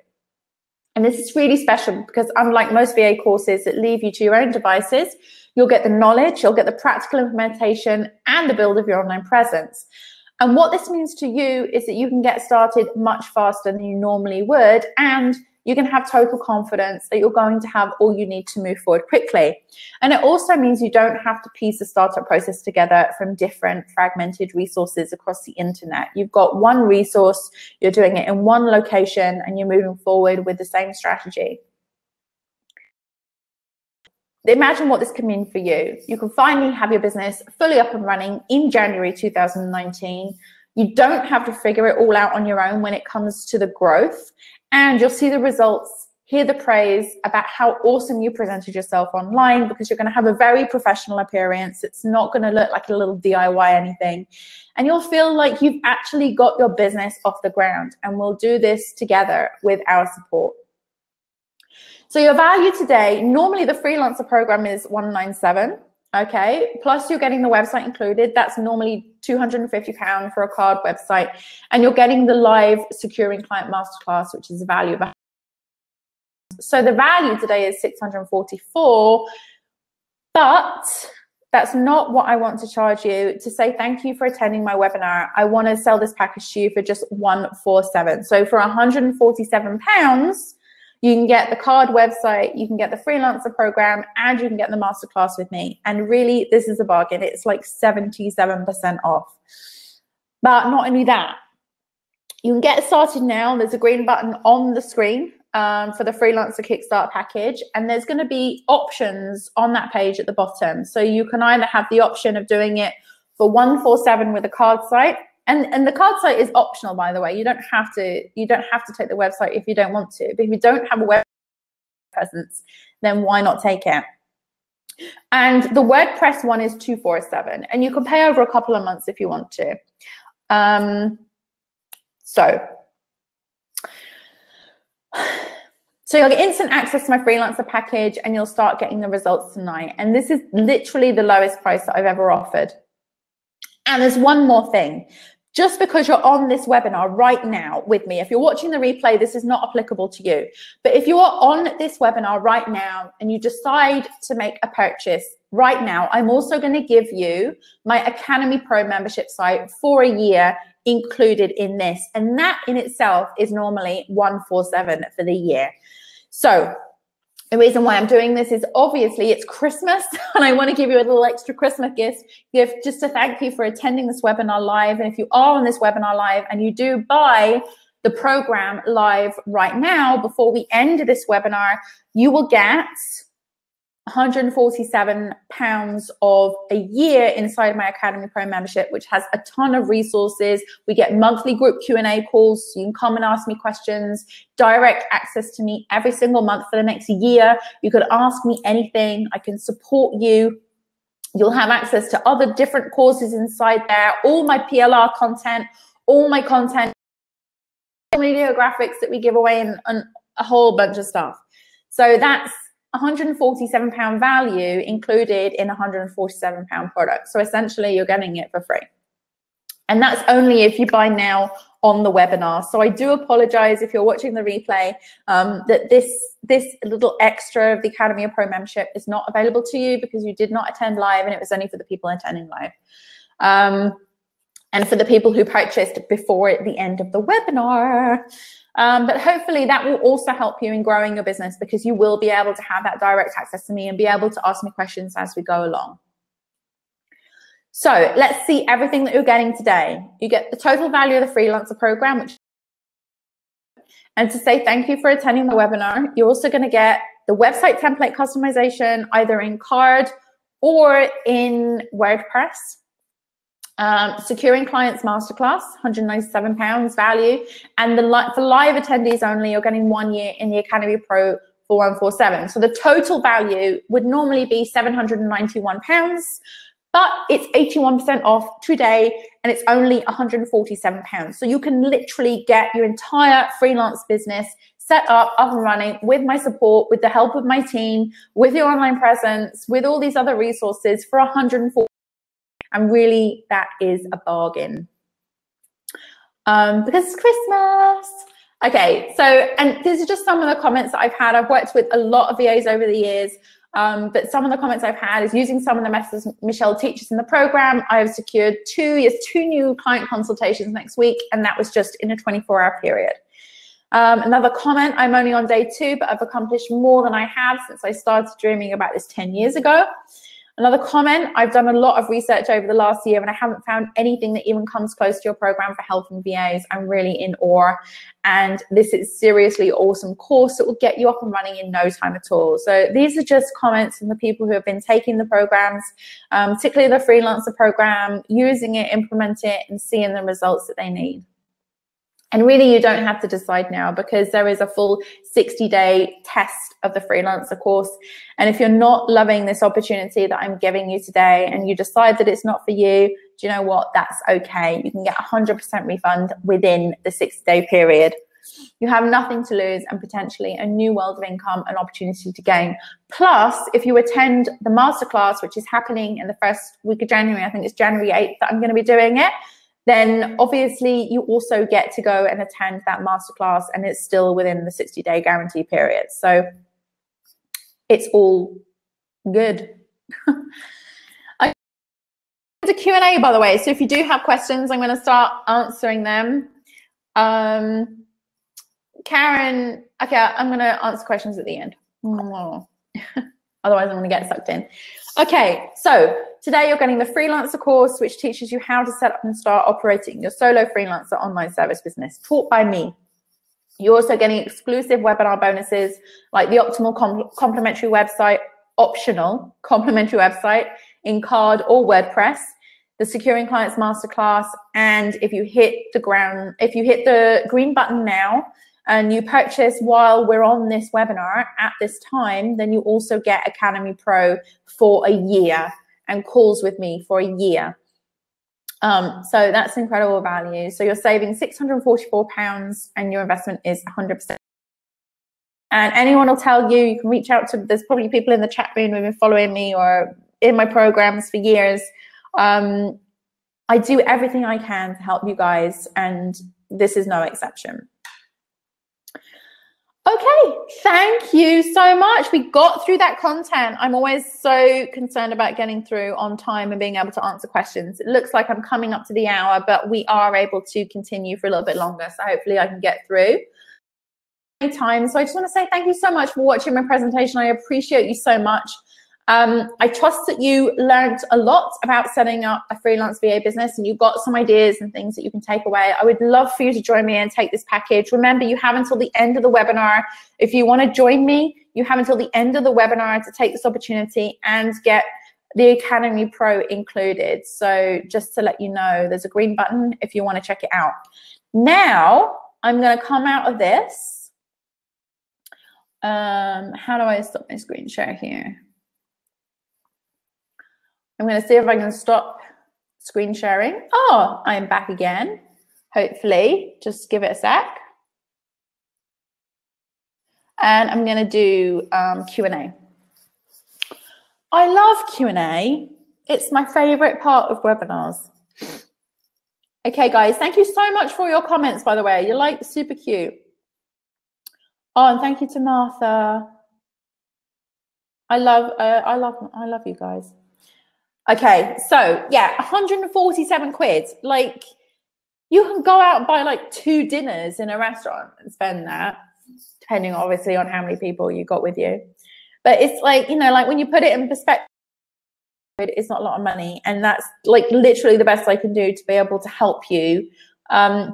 A: And this is really special because unlike most VA courses that leave you to your own devices, you'll get the knowledge, you'll get the practical implementation and the build of your online presence. And what this means to you is that you can get started much faster than you normally would, and you can have total confidence that you're going to have all you need to move forward quickly. And it also means you don't have to piece the startup process together from different fragmented resources across the internet. You've got one resource, you're doing it in one location, and you're moving forward with the same strategy. Imagine what this can mean for you. You can finally have your business fully up and running in January 2019. You don't have to figure it all out on your own when it comes to the growth. And you'll see the results, hear the praise about how awesome you presented yourself online, because you're going to have a very professional appearance. It's not going to look like a little DIY anything. And you'll feel like you've actually got your business off the ground. And we'll do this together with our support. So your value today, normally the Freelancer program is $197. Okay, plus you're getting the website included. That's normally £250 for a card website, and you're getting the live securing client masterclass, which is a value of. So the value today is 644, but that's not what I want to charge you. To say thank you for attending my webinar, I want to sell this package to you for just 147. So for £147, you can get the card website, you can get the freelancer program, and you can get the masterclass with me. And really, this is a bargain. It's like 77% off. But not only that, you can get started now. There's a green button on the screen for the Freelancer Kickstart package. And there's going to be options on that page at the bottom. So you can either have the option of doing it for 147 with a card site. And the card site is optional, by the way. You don't have to take the website if you don't want to. But if you don't have a web presence, then why not take it? And the WordPress one is 247, and you can pay over a couple of months if you want to. So you'll get instant access to my freelancer package, and you'll start getting the results tonight. And this is literally the lowest price that I've ever offered. And there's one more thing. Just because you're on this webinar right now with me, if you're watching the replay, this is not applicable to you. But if you are on this webinar right now and you decide to make a purchase right now, I'm also going to give you my Academy Pro membership site for a year included in this. And that in itself is normally 147 for the year. So the reason why I'm doing this is obviously it's Christmas, and I want to give you a little extra Christmas gift just to thank you for attending this webinar live. And if you are on this webinar live and you do buy the program live right now before we end this webinar, you will get £147 of a year inside my Academy Pro membership, which has a ton of resources. We get monthly group Q&A calls, so you can come and ask me questions, direct access to me every single month for the next year. You could ask me anything. I can support you. You'll have access to other different courses inside there, all my PLR content, all my content, video graphics that we give away, and a whole bunch of stuff. So that's £147 value included in a £147 product. So essentially you're getting it for free. And that's only if you buy now on the webinar. So I do apologize if you're watching the replay that this little extra of the Academy Pro membership is not available to you because you did not attend live, and it was only for the people attending live. And for the people who purchased before the end of the webinar. But hopefully that will also help you in growing your business, because you will be able to have that direct access to me and be able to ask me questions as we go along. So let's see everything that you're getting today. You get the total value of the freelancer program, and to say thank you for attending the webinar, you're also going to get the website template customization either in card or in WordPress. Securing Clients Masterclass, £197 value, and for live attendees only, you're getting 1 year in the Academy Pro for 147. So the total value would normally be £791, but it's 81% off today, and it's only £147. So you can literally get your entire freelance business set up and running with my support, with the help of my team, with your online presence, with all these other resources for £147. And really, that is a bargain because it's Christmas. Okay, so, and these are just some of the comments that I've had. I've worked with a lot of VAs over the years, but some of the comments I've had is using some of the methods Michelle teaches in the program. I have secured two new client consultations next week, and that was just in a 24-hour period. Another comment, I'm only on day 2, but I've accomplished more than I have since I started dreaming about this 10 years ago. Another comment, I've done a lot of research over the last year and I haven't found anything that even comes close to your program for helping VAs. I'm really in awe. And this is seriously awesome course that will get you up and running in no time at all. So these are just comments from the people who have been taking the programs, particularly the freelancer program, using it, implement it, and seeing the results that they need. And really, you don't have to decide now because there is a full 60-day test of the freelancer course. And if you're not loving this opportunity that I'm giving you today and you decide that it's not for you, do you know what? That's okay. You can get 100% refund within the 60-day period. You have nothing to lose and potentially a new world of income and opportunity to gain. Plus, if you attend the masterclass, which is happening in the first week of January, I think it's January 8th that I'm going to be doing it, then obviously you also get to go and attend that masterclass, and it's still within the 60-day guarantee period. So it's all good. The Q&A, by the way, so if you do have questions, I'm going to start answering them. Karen, okay, I'm going to answer questions at the end. Otherwise, I'm going to get sucked in. Okay, so today you're getting the Freelancer course, which teaches you how to set up and start operating your solo freelancer online service business, taught by me. You're also getting exclusive webinar bonuses like the optimal complimentary website, optional complimentary website in Card or WordPress, the Securing Clients Masterclass, and if you hit the green button now and you purchase while we're on this webinar at this time, then you also get Academy Pro for a year and calls with me for a year. So that's incredible value. So you're saving £644 and your investment is 100%. And anyone will tell you, you can reach out to, there's probably people in the chat room who've been following me or in my programs for years. I do everything I can to help you guys, and this is no exception. Okay, thank you so much. We got through that content. I'm always so concerned about getting through on time and being able to answer questions. It looks like I'm coming up to the hour, but we are able to continue for a little bit longer. So hopefully I can get through time. So I just want to say thank you so much for watching my presentation. I appreciate you so much. I trust that you learned a lot about setting up a freelance VA business and you've got some ideas and things that you can take away. I would love for you to join me and take this package. Remember, you have until the end of the webinar. If you want to join me, you have until the end of the webinar to take this opportunity and get the Academy Pro included. So just to let you know, there's a green button if you want to check it out. Now, I'm going to come out of this. How do I stop my screen share here? I'm going to see if I can stop screen sharing. Oh, I'm back again. Hopefully, just give it a sec. And I'm going to do Q&A. I love Q&A. It's my favorite part of webinars. Okay, guys, thank you so much for your comments, by the way. You're like super cute. Oh, and thank you to Martha. I love you guys. Okay, so yeah, 147 quid. Like, you can go out and buy like 2 dinners in a restaurant and spend that, depending obviously on how many people you got with you. But it's like, you know, like when you put it in perspective, it's not a lot of money. And that's like literally the best I can do to be able to help you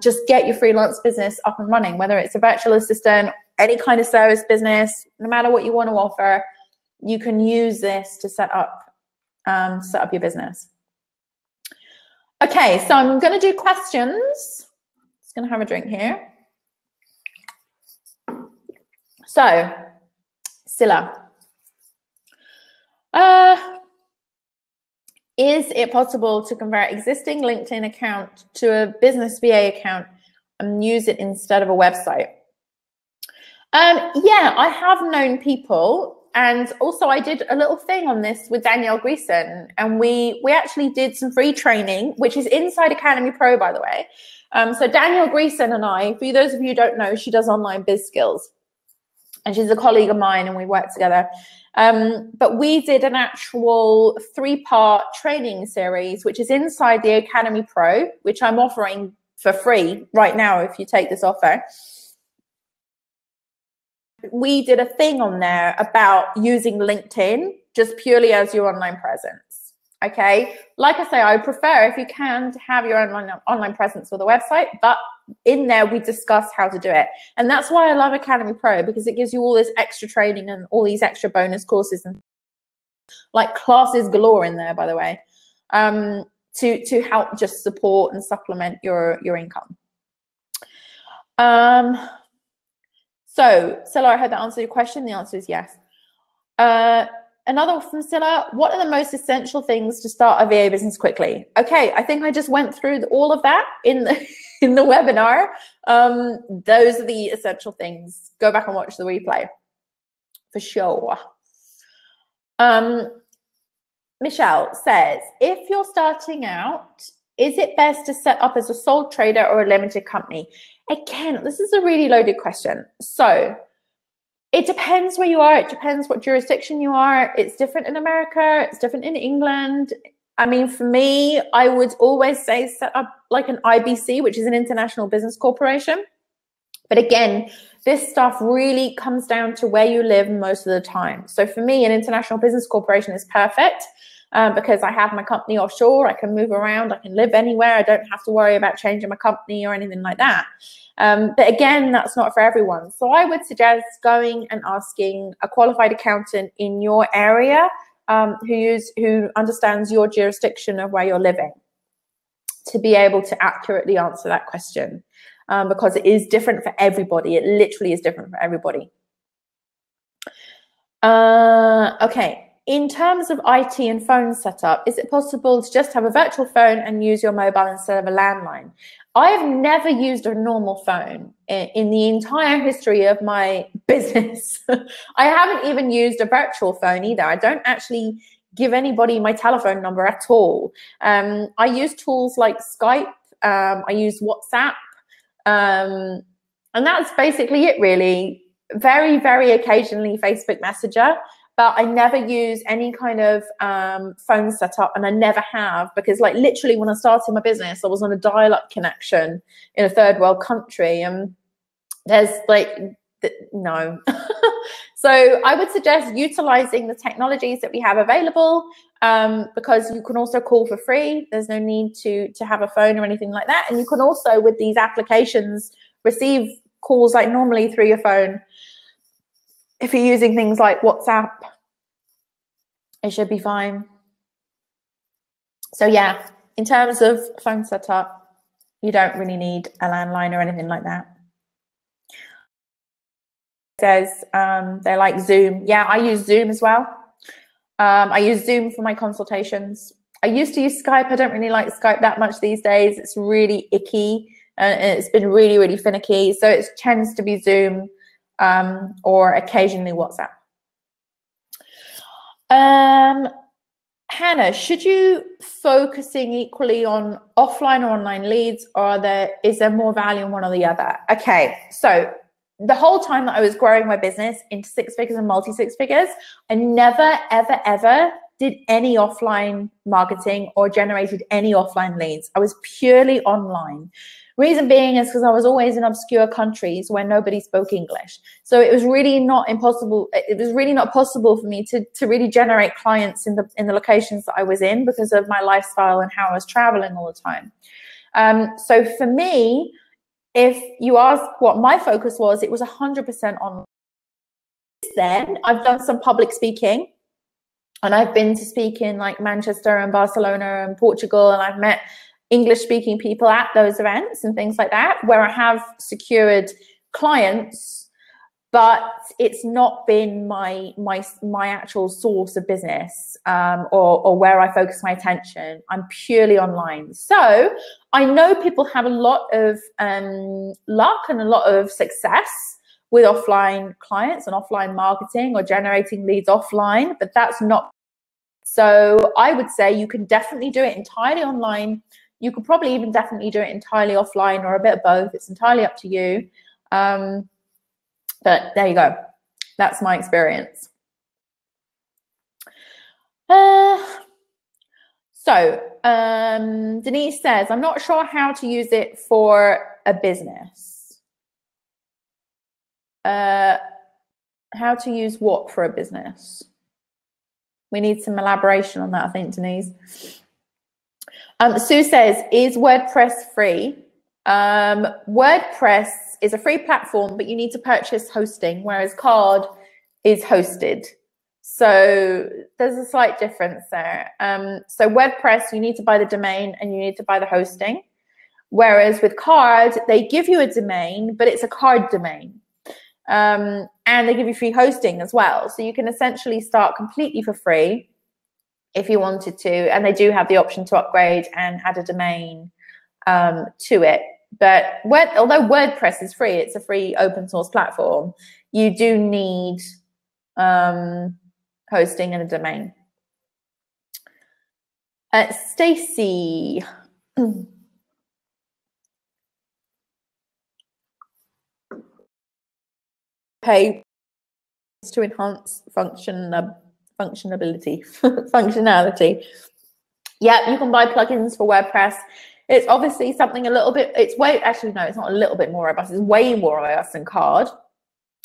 A: just get your freelance business up and running, whether it's a virtual assistant, any kind of service business, no matter what you want to offer, you can use this to set up your business. Okay, so I'm going to do questions. Just going to have a drink here. So, Scylla, is it possible to convert existing LinkedIn account to a business VA account and use it instead of a website? Yeah, I have known people. And also I did a little thing on this with Danielle Greason, and we actually did some free training, which is inside Academy Pro, by the way. So Danielle Greason and I, for those of you who don't know, she does online biz skills. And she's a colleague of mine and we work together. But we did an actual 3-part training series, which is inside the Academy Pro, which I'm offering for free right now if you take this offer. We did a thing on there about using LinkedIn just purely as your online presence. Okay, like I say, I would prefer, if you can, to have your online presence with a website, but in there we discuss how to do it. And that's why I love Academy Pro, because it gives you all this extra training and all these extra bonus courses and like classes galore in there, by the way, to help just support and supplement your income. So, Stella, I hope that answered your question. The answer is yes. Another from Scylla, what are the most essential things to start a VA business quickly? Okay, I think I just went through all of that in the in the webinar. Those are the essential things. Go back and watch the replay for sure. Michelle says, if you're starting out, is it best to set up as a sole trader or a limited company? Again, this is a really loaded question. So it depends where you are. It depends what jurisdiction you are. It's different in America. It's different in England. I mean, for me, I would always say set up like an IBC, which is an international business corporation. But again, this stuff really comes down to where you live most of the time. So for me, an international business corporation is perfect because I have my company offshore. I can move around. I can live anywhere. I don't have to worry about changing my company or anything like that. But again, that's not for everyone. So I would suggest going and asking a qualified accountant in your area who understands your jurisdiction of where you're living to be able to accurately answer that question. Because it is different for everybody. It literally is different for everybody. Okay. In terms of IT and phone setup, is it possible to just have a virtual phone and use your mobile instead of a landline? I have never used a normal phone in the entire history of my business. I haven't even used a virtual phone either. I don't actually give anybody my telephone number at all. I use tools like Skype. I use WhatsApp. And that's basically it, really. Very, very occasionally Facebook Messenger, but I never use any kind of phone setup, and I never have, because like literally when I started my business, I was on a dial-up connection in a third world country, and there's like, no. So I would suggest utilizing the technologies that we have available, because you can also call for free. There's no need to have a phone or anything like that. And you can also, with these applications, receive calls like normally through your phone. If you're using things like WhatsApp, it should be fine. So yeah, in terms of phone setup, you don't really need a landline or anything like that. Says they like Zoom. Yeah, I use Zoom as well. I use Zoom for my consultations. I used to use Skype. I don't really like Skype that much these days. It's really icky and it's been really, really finicky. So it tends to be Zoom or occasionally WhatsApp. Hannah, should you focusing equally on offline or online leads, or is there more value in one or the other? Okay, so the whole time that I was growing my business into 6 figures and multi-6 figures, I never, ever, ever did any offline marketing or generated any offline leads. I was purely online. Reason being is because I was always in obscure countries where nobody spoke English. So it was really not impossible. It was really not possible for me to really generate clients in the locations that I was in because of my lifestyle and how I was traveling all the time. So for me, if you ask what my focus was, it was 100% on. Then I've done some public speaking, and I've been to speak in like Manchester and Barcelona and Portugal, and I've met English-speaking people at those events and things like that, where I have secured clients, but it's not been my actual source of business or where I focus my attention. I'm purely online. So I know people have a lot of luck and a lot of success with offline clients and offline marketing or generating leads offline, but that's not. So I would say you can definitely do it entirely online. You could probably even definitely do it entirely offline or a bit of both. It's entirely up to you. But there you go. That's my experience. Denise says, I'm not sure how to use it for a business. How to use what for a business? We need some elaboration on that, I think, Denise. Sue says, is WordPress free? WordPress is a free platform, but you need to purchase hosting, whereas Card is hosted. So there's a slight difference there. So WordPress, you need to buy the domain and you need to buy the hosting. Whereas with Card, they give you a domain, but it's a card domain. And they give you free hosting as well. So you can essentially start completely for free if you wanted to. And they do have the option to upgrade and add a domain to it. But although WordPress is free, it's a free open source platform, you do need hosting and a domain. Stacy. Pay to enhance functionality. Yeah, you can buy plugins for WordPress. It's obviously something a little bit, it's not a little bit more robust, it's way more robust than Card.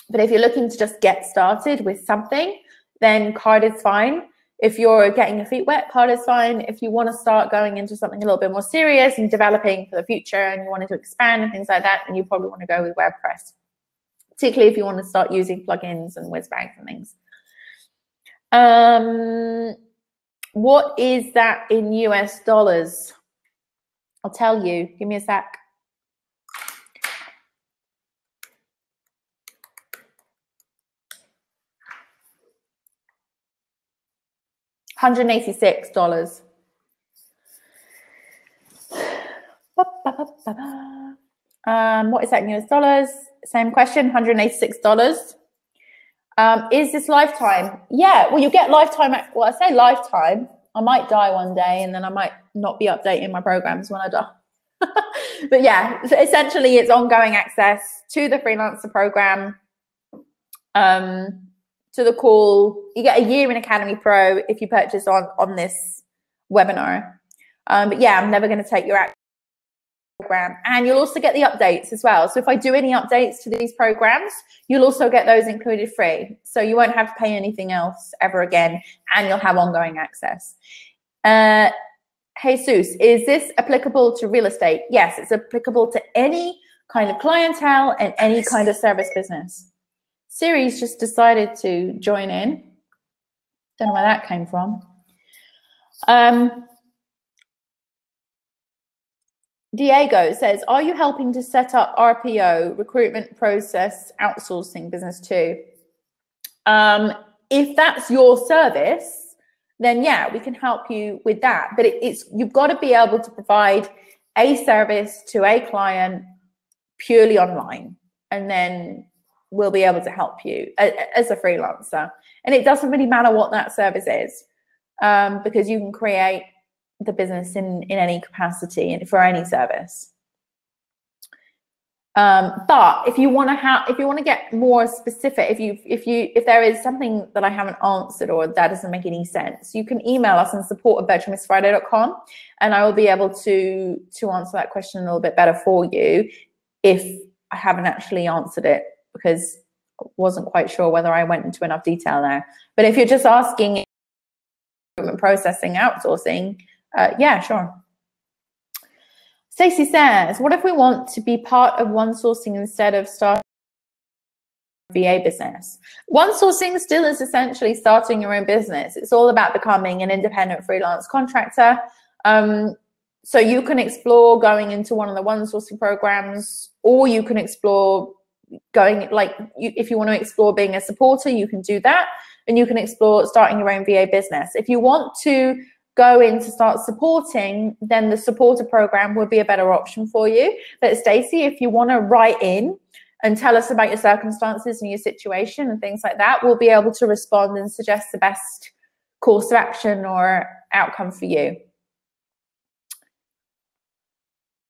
A: But if you're looking to just get started with something, then Card is fine. If you're getting your feet wet, Card is fine. If you want to start going into something a little bit more serious and developing for the future and you wanted to expand and things like that, then you probably want to go with WordPress, particularly if you want to start using plugins and whiz-bangs and things. What is that in US dollars? I'll tell you. Give me a sec. $186. What is that in US dollars? Same question, $186. Is this lifetime? Yeah, well, you get lifetime. Well, I say lifetime. I might die one day and then I might not be updating my programs when I die. But yeah, so essentially it's ongoing access to the Freelancer program, to the call. You get a year in Academy Pro if you purchase on this webinar. But yeah, I'm never going to take your program, and you'll also get the updates as well. So if I do any updates to these programs, you'll also get those included free. So you won't have to pay anything else ever again, and you'll have ongoing access. Jesus, is this applicable to real estate? Yes, it's applicable to any kind of clientele and any kind of service business. Siri's just decided to join in. Don't know where that came from. Diego says, are you helping to set up RPO, recruitment process outsourcing business too? If that's your service, then yeah, we can help you with that. But you've got to be able to provide a service to a client purely online, and then we'll be able to help you as a freelancer. And it doesn't really matter what that service is, because you can create the business in any capacity and for any service. But if you want to get more specific, if there is something that I haven't answered or that doesn't make any sense, you can email us on support@virtualmissfriday.com, and I will be able to answer that question a little bit better for you if I haven't actually answered it, because I wasn't quite sure whether I went into enough detail there. But if you're just asking processing outsourcing, yeah, sure. Stacey says, what if we want to be part of one sourcing instead of starting a VA business? One sourcing still is essentially starting your own business. It's all about becoming an independent freelance contractor. So you can explore going into one of the one sourcing programs, or you can explore going, if you want to explore being a supporter, you can do that, and you can explore starting your own VA business. If you want to go in to start supporting, then the supporter program would be a better option for you. But Stacey, if you want to write in and tell us about your circumstances and your situation and things like that, we'll be able to respond and suggest the best course of action or outcome for you.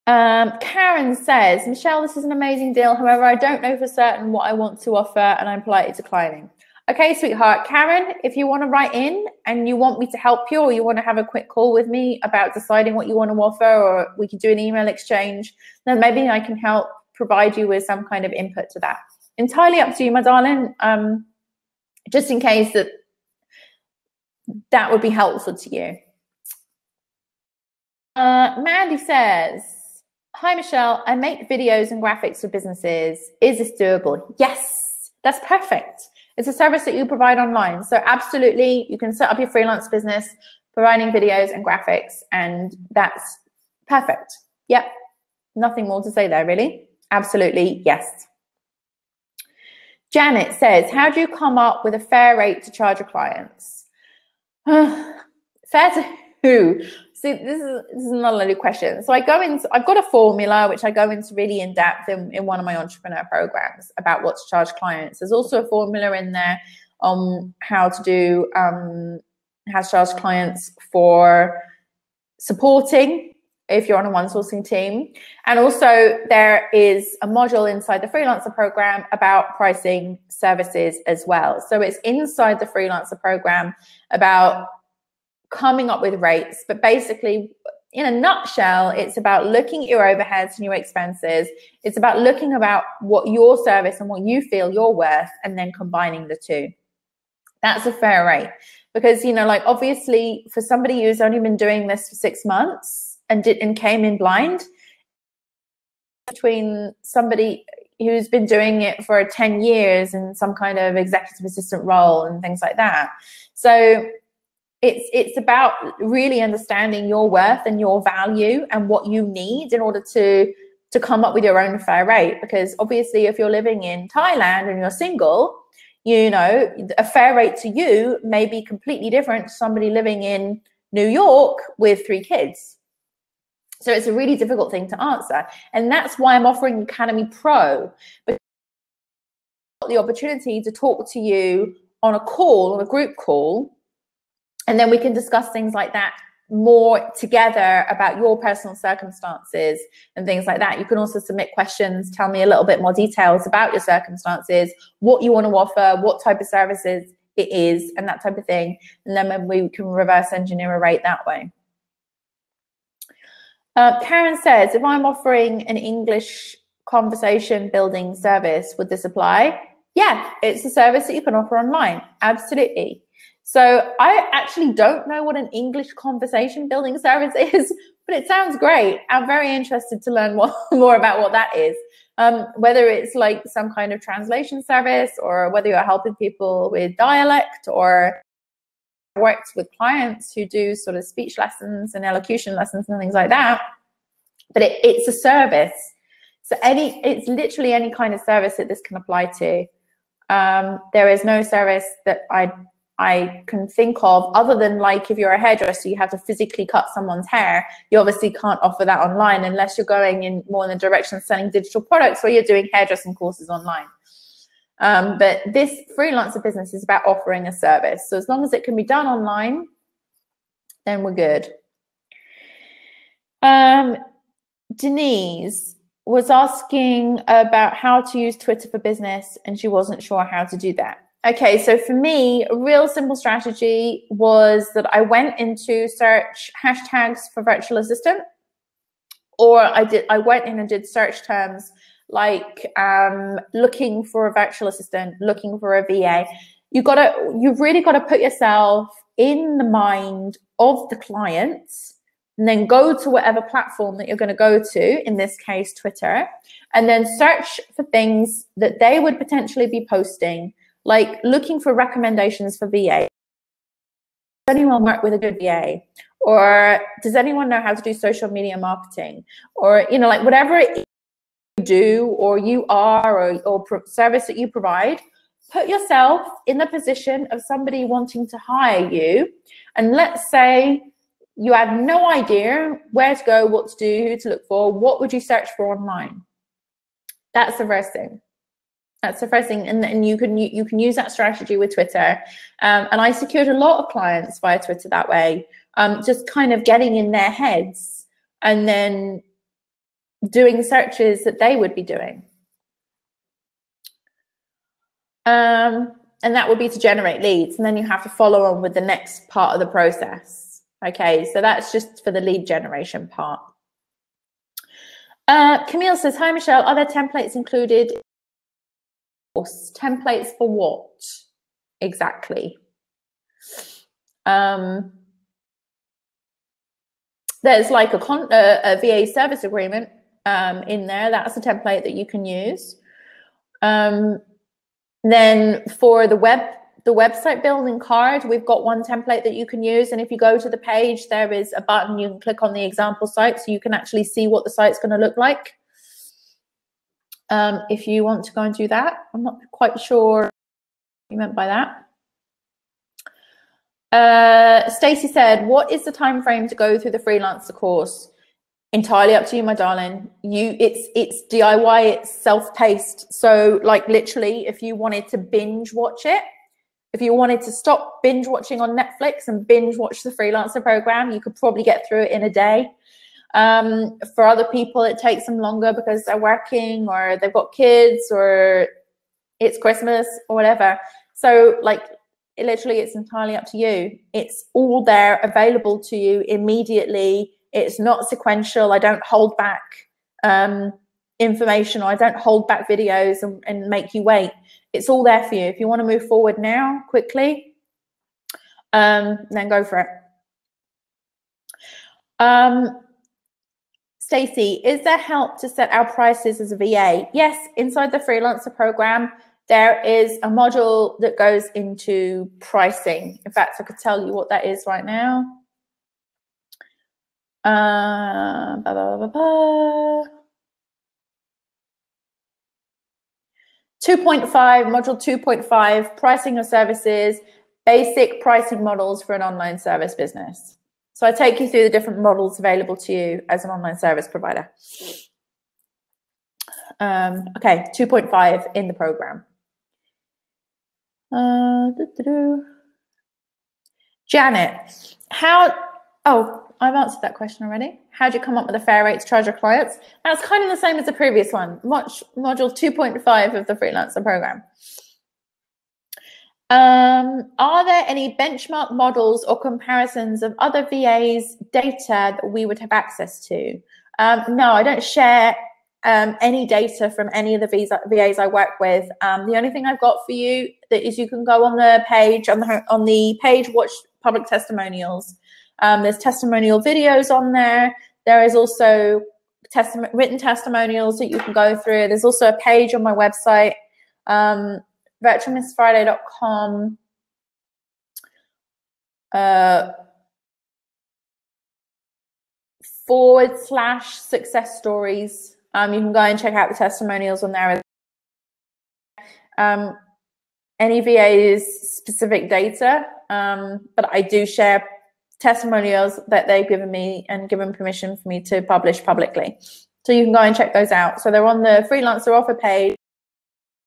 A: Karen says, Michelle, this is an amazing deal. However, I don't know for certain what I want to offer and I'm politely declining. Okay, sweetheart. Karen, if you want to write in and you want me to help you, or you want to have a quick call with me about deciding what you want to offer, or we could do an email exchange, then maybe I can help provide you with some kind of input to that. Entirely up to you, my darling. Just in case that would be helpful to you. Mandy says, hi, Michelle. I make videos and graphics for businesses. Is this doable? Yes, that's perfect. It's a service that you provide online. So absolutely, you can set up your freelance business providing videos and graphics, and that's perfect. Yep, nothing more to say there, really. Absolutely, yes. Janet says, how do you come up with a fair rate to charge your clients? Fair to who? See, this is not a loaded question. So I've got a formula which I go into really in depth in one of my entrepreneur programs about what to charge clients. There's also a formula in there on how to charge clients for supporting if you're on a one sourcing team. And also there is a module inside the Freelancer program about pricing services as well. So it's inside the Freelancer program about coming up with rates, but basically in a nutshell, it's about looking at your overheads and your expenses. It's about looking about what your service and what you feel you're worth and then combining the two. That's a fair rate. Because, you know, like obviously for somebody who's only been doing this for 6 months and came in blind, between somebody who's been doing it for 10 years in some kind of executive assistant role and things like that. So it's about really understanding your worth and your value and what you need in order to come up with your own fair rate. Because obviously if you're living in Thailand and you're single, you know, a fair rate to you may be completely different to somebody living in New York with 3 kids. So it's a really difficult thing to answer. And that's why I'm offering Academy Pro, because I've got the opportunity to talk to you on a call, on a group call, and then we can discuss things like that more together about your personal circumstances and things like that. You can also submit questions, tell me a little bit more details about your circumstances, what you want to offer, what type of services it is, and that type of thing. And then we can reverse engineer a rate that way. Karen says, if I'm offering an English conversation building service, would this apply? Yeah, it's a service that you can offer online. Absolutely. So I actually don't know what an English conversation building service is, but it sounds great. I'm very interested to learn more about what that is. Whether it's like some kind of translation service, or whether you're helping people with dialect, or works with clients who do sort of speech lessons and elocution lessons and things like that. But it's a service. So it's literally any kind of service that this can apply to. There is no service that I can think of other than, like, if you're a hairdresser, you have to physically cut someone's hair. You obviously can't offer that online unless you're going in more in the direction of selling digital products, or you're doing hairdressing courses online. But this freelancer business is about offering a service. So as long as it can be done online, then we're good. Denise was asking about how to use Twitter for business, and she wasn't sure how to do that. Okay, so for me, a real simple strategy was that I went into search hashtags for virtual assistant, or I went in and did search terms like looking for a virtual assistant, looking for a VA. You've really got to put yourself in the mind of the client, and then go to whatever platform that you're going to go to, in this case, Twitter, and then search for things that they would potentially be posting, like looking for recommendations for VA. Does anyone work with a good VA? Or does anyone know how to do social media marketing? Or, you know, like whatever it is you do, or you are, or service that you provide, put yourself in the position of somebody wanting to hire you. And let's say you had no idea where to go, what to do, who to look for. What would you search for online? That's the first thing. That's the first thing, and you can use that strategy with Twitter. And I secured a lot of clients via Twitter that way, just kind of getting in their heads and then doing searches that they would be doing. And that would be to generate leads, and then you have to follow on with the next part of the process. Okay, so that's just for the lead generation part. Camille says, hi Michelle, are there templates included? Templates for what exactly? There's like a VA service agreement in there. That's a template that you can use. Then for the website building card, we've got one template that you can use. And if you go to the page, there is a button you can click on the example site, so you can actually see what the site's going to look like. if you want to go and do that. I'm not quite sure what you meant by that. Stacey said, what is the time frame to go through the Freelancer course? Entirely up to you, my darling. It's DIY, it's self-paced. So like literally, if you wanted to binge watch it, if you wanted to stop binge watching on Netflix and binge watch the Freelancer program, you could probably get through it in a day. For other people, it takes them longer because they're working or they've got kids or it's Christmas or whatever. So like literally, it's entirely up to you. It's all there available to you immediately. It's not sequential. I don't hold back information, or I don't hold back videos and make you wait. It's all there for you. If you want to move forward now, quickly, then go for it. Stacey, is there help to set our prices as a VA? Yes, inside the Freelancer program, there is a module that goes into pricing. In fact, I could tell you what that is right now. 2.5, module 2.5, pricing of services, basic pricing models for an online service business. So I take you through the different models available to you as an online service provider. Okay, 2.5 in the program. Janet, I've answered that question already. How do you come up with a fair rate to charge your clients? That's kind of the same as the previous one, module 2.5 of the Freelancer program. Are there any benchmark models or comparisons of other VAs' data that we would have access to? No, I don't share any data from any of the VAs I work with. The only thing I've got for you is you can go on the page, on the page, watch public testimonials. There's testimonial videos on there. There is also written testimonials that you can go through. There's also a page on my website, virtualmissfriday.com /success stories. You can go and check out the testimonials on there. Any VA's specific data, but I do share testimonials that they've given me and given permission for me to publish publicly. So you can go and check those out. So they're on the Freelancer offer page.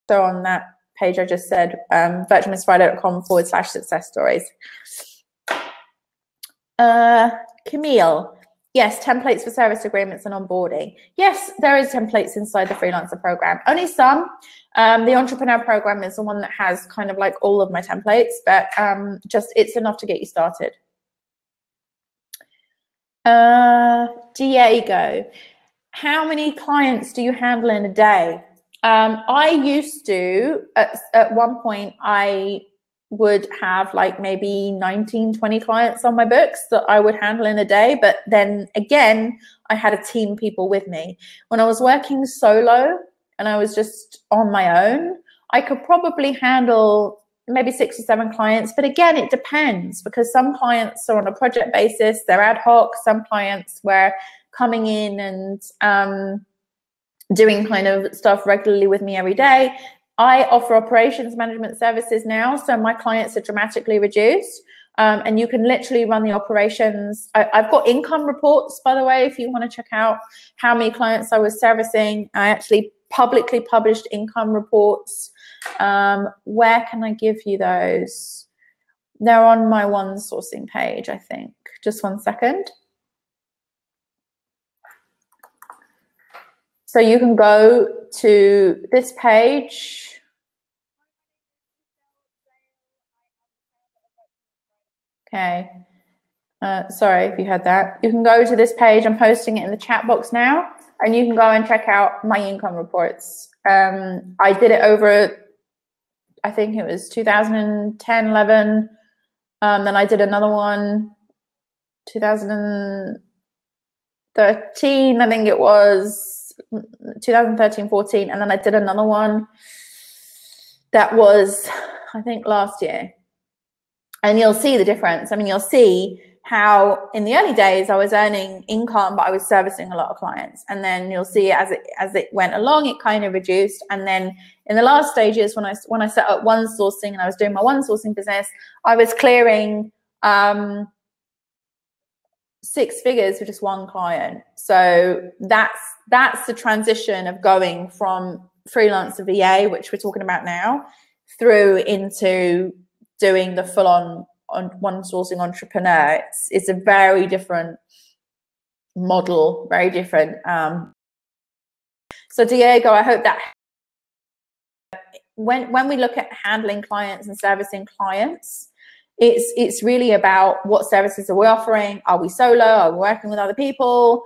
A: So on that page I just said, virtualmissfriday.com /success stories. Camille, yes, templates for service agreements and onboarding. Yes, there is templates inside the Freelancer program. Only some. The entrepreneur program is the one that has kind of like all of my templates, but just it's enough to get you started. Diego, how many clients do you handle in a day? I used to, at one point, I would have like maybe 19, 20 clients on my books that I would handle in a day. But then again, I had a team of people with me. When I was working solo and I was just on my own, I could probably handle maybe 6 or 7 clients. But again, it depends, because some clients are on a project basis, they're ad hoc. Some clients were coming in and doing kind of stuff regularly with me every day. I offer operations management services now, so my clients are dramatically reduced, and you can literally run the operations. I've got income reports, by the way, if you want to check out how many clients I was servicing. I actually publicly published income reports. Where can I give you those? They're on my one sourcing page, I think. Just one second. So you can go to this page. Okay. Sorry if you had that. You can go to this page. I'm posting it in the chat box now, and you can go and check out my income reports. I did it over, I think it was 2010, 11. Then I did another one, 2013, I think it was. 2013, 14, and then I did another one that was, I think, last year. And you'll see the difference. I mean, you'll see how in the early days I was earning income, but I was servicing a lot of clients. And then you'll see as it went along, it kind of reduced. And then in the last stages, when I set up one sourcing and I was doing my one sourcing business, I was clearing 6 figures for just one client. So that's the transition of going from freelancer VA, which we're talking about now, through into doing the full-on one sourcing entrepreneur. It's a very different model, very different. So Diego, I hope that when we look at handling clients and servicing clients, it's really about what services are we offering? Are we solo? Are we working with other people?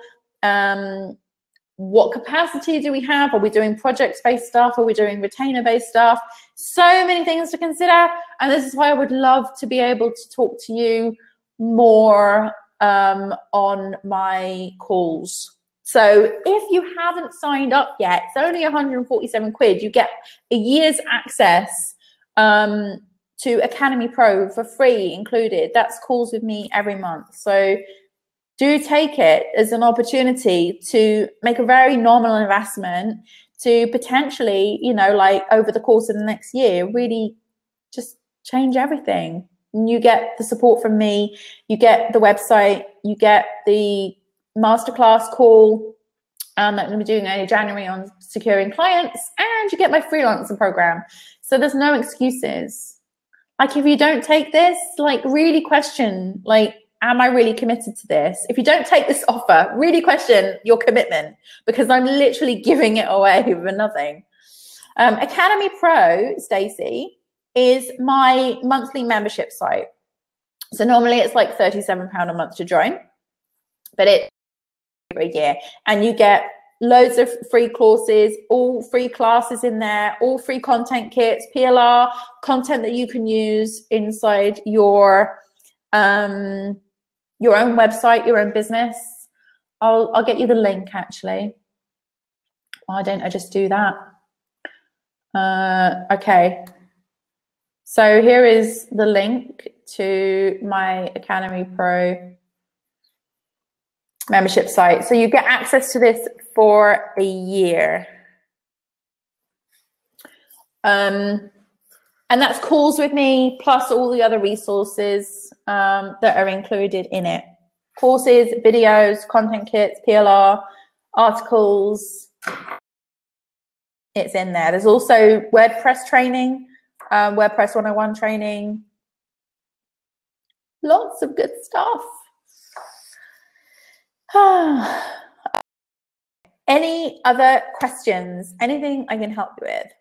A: What capacity do we have? Are we doing project-based stuff? Are we doing retainer-based stuff? So many things to consider. And this is why I would love to be able to talk to you more on my calls. So if you haven't signed up yet, it's only 147 quid. You get a year's access to Academy Pro for free included. That's calls with me every month. So do take it as an opportunity to make a very nominal investment to potentially, you know, like over the course of the next year, really just change everything. And you get the support from me, you get the website, you get the masterclass call that I'm going to be doing early January on securing clients, and you get my freelancer program. So there's no excuses. Like if you don't take this, like really question, like, am I really committed to this? If you don't take this offer, really question your commitment, because I'm literally giving it away for nothing. Academy Pro, Stacey, is my monthly membership site. So normally it's like £37 a month to join, but it's for a year. And you get loads of free courses, all free classes in there, all free content kits, PLR, content that you can use inside your own website, your own business. I'll get you the link actually. Why don't I just do that? Okay. So here is the link to my Academy Pro membership site. So you get access to this for a year. And that's calls with me, plus all the other resources that are included in it. Courses, videos, content kits, PLR, articles. It's in there. There's also WordPress training, WordPress 101 training. Lots of good stuff. Any other questions? Anything I can help you with?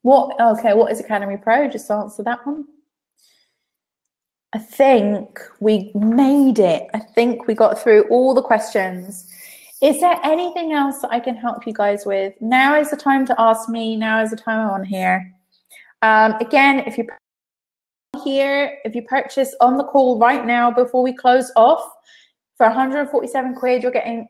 A: What is Academy Pro? Just answer that one. I think we made it. I think we got through all the questions. Is there anything else that I can help you guys with? Now is the time to ask me. Now is the time I'm on here. Again, if you purchase on the call right now before we close off for 147 quid, you're getting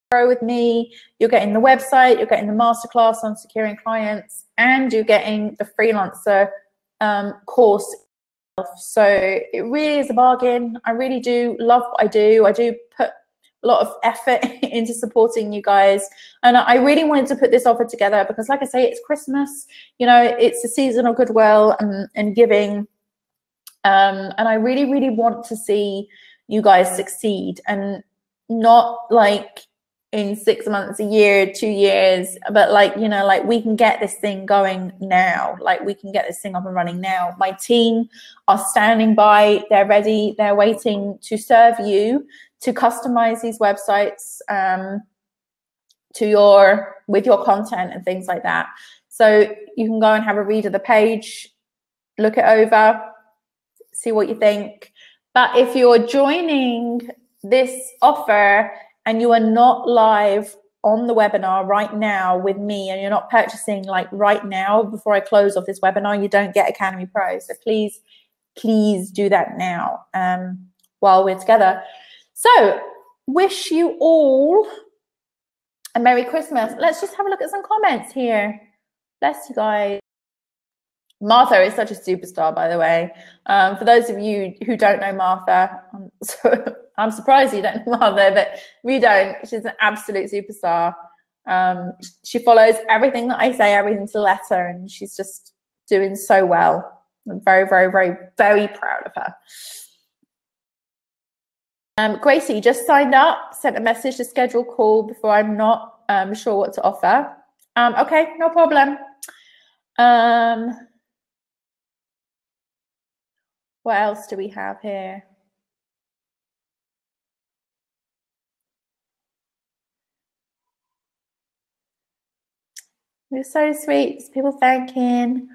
A: Pro with me, you're getting the website, you're getting the masterclass on securing clients, and you're getting the freelancer course. So it really is a bargain. I really do love what I do. I do put a lot of effort into supporting you guys, and I really wanted to put this offer together because, like I say, it's Christmas, you know, it's a season of goodwill and giving, and I really want to see you guys succeed, and not like in 6 months, a year, 2 years, but like, you know, like we can get this thing going now. Like we can get this thing up and running now. My team are standing by, they're ready, they're waiting to serve you, to customize these websites with your content and things like that. So you can go and have a read of the page, look it over, see what you think. But if you're joining this offer and you are not live on the webinar right now with me, and you're not purchasing like right now before I close off this webinar, you don't get Academy Pro. So please do that now while we're together. So wish you all a Merry Christmas. Let's just have a look at some comments here. Bless you guys. Martha is such a superstar, by the way. For those of you who don't know Martha, I'm surprised you don't know Martha, but we don't. She's an absolute superstar. She follows everything that I say, everything to the letter, and she's just doing so well. I'm very, very, very, very proud of her. Gracie just signed up, sent a message to schedule a call before I'm not sure what to offer. Okay, no problem. What else do we have here? You're so sweet. People thanking.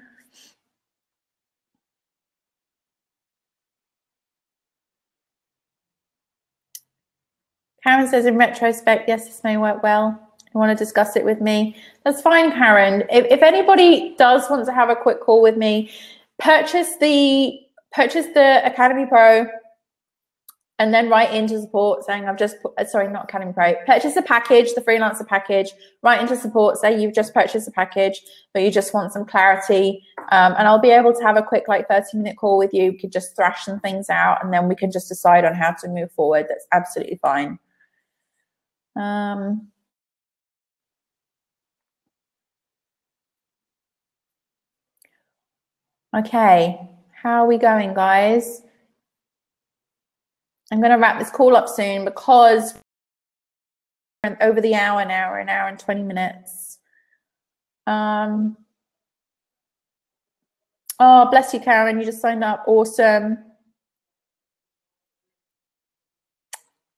A: Karen says, in retrospect, yes, this may work well. You want to discuss it with me? That's fine, Karen. If anybody does want to have a quick call with me, purchase the Academy Pro and then write into support saying I've just put, sorry, not Academy Pro, purchase the package, the Freelancer package, write into support, say you've just purchased the package, but you just want some clarity. And I'll be able to have a quick 30-minute call with you. We could just thrash some things out and then we can just decide on how to move forward. That's absolutely fine. Okay, how are we going, guys? I'm going to wrap this call up soon because we're over the hour now, an hour and 20 minutes. Oh, bless you, Karen. You just signed up. Awesome.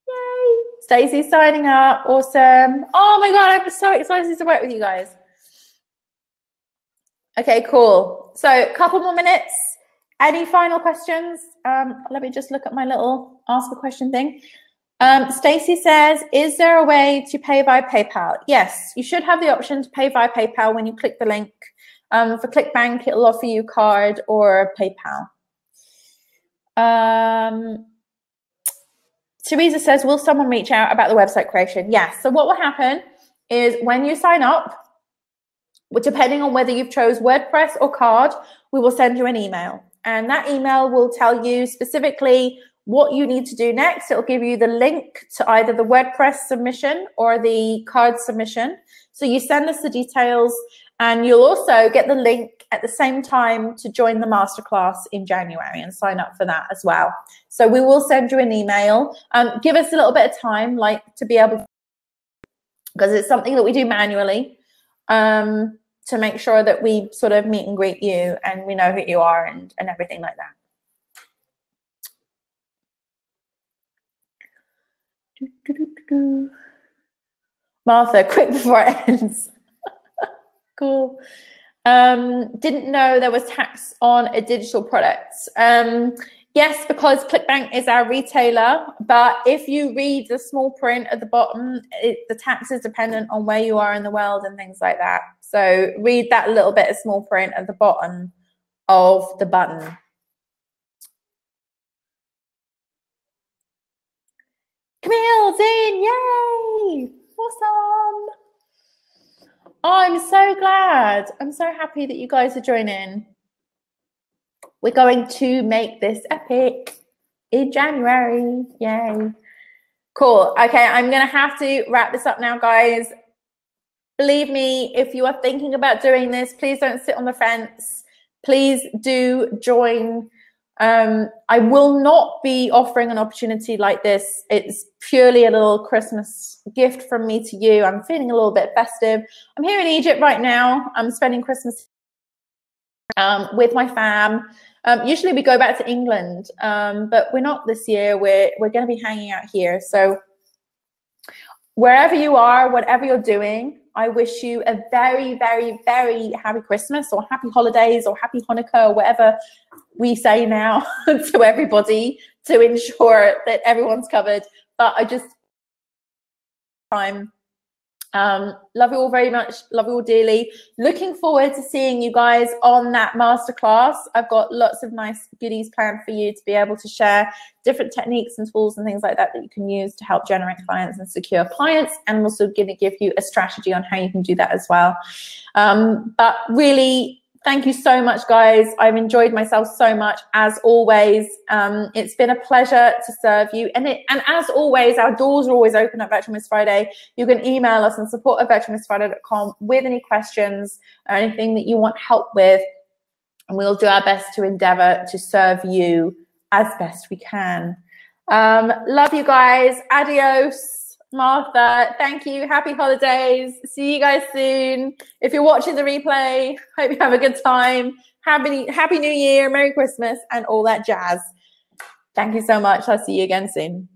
A: Yay. Stacey signing up. Awesome. Oh my God, I'm so excited to work with you guys. Okay, cool. So a couple more minutes. Any final questions? Let me just look at my little ask a question thing. Stacey says, is there a way to pay via PayPal? Yes, you should have the option to pay via PayPal when you click the link. For ClickBank, it'll offer you card or PayPal. Teresa says, will someone reach out about the website creation? Yes. So what will happen is when you sign up, depending on whether you've chose WordPress or card, we will send you an email. And that email will tell you specifically what you need to do next. It'll give you the link to either the WordPress submission or the card submission. So you send us the details and you'll also get the link at the same time to join the masterclass in January and sign up for that as well. So we will send you an email. Give us a little bit of time, to be able to, because it's something that we do manually. To make sure that we sort of meet and greet you and we know who you are and everything like that. Martha, quick before it ends. Cool. Didn't know there was tax on a digital product. Yes, because ClickBank is our retailer, but if you read the small print at the bottom, the tax is dependent on where you are in the world and things like that. So read that little bit of small print at the bottom of the button. Camille's in, yay! Awesome. Oh, I'm so glad. I'm so happy that you guys are joining. We're going to make this epic in January. Yay. Cool. Okay, I'm going to have to wrap this up now, guys. Believe me, if you are thinking about doing this, please don't sit on the fence. Please do join. I will not be offering an opportunity like this. It's purely a little Christmas gift from me to you. I'm feeling a little bit festive. I'm here in Egypt right now. I'm spending Christmas with my fam. Usually we go back to England, but we're not this year. We're going to be hanging out here. So wherever you are, whatever you're doing, I wish you a very, very, very happy Christmas or happy holidays or happy Hanukkah or whatever we say now to everybody to ensure that everyone's covered. But I just love you all very much. Love you all dearly. Looking forward to seeing you guys on that masterclass. I've got lots of nice goodies planned for you to be able to share different techniques and tools and things like that that you can use to help generate clients and secure clients. And I'm also going to give you a strategy on how you can do that as well. But really, Thank you so much, guys. I've enjoyed myself so much, as always. It's been a pleasure to serve you. And as always, our doors are always open at Virtual Miss Friday. You can email us on support@virtualmissfriday.com with any questions or anything that you want help with. And we'll do our best to endeavor to serve you as best we can. Love you guys. Adios. Martha, thank you. Happy holidays. See you guys soon. If you're watching the replay, hope you have a good time. Happy New Year, Merry Christmas, and all that jazz. Thank you so much. I'll see you again soon.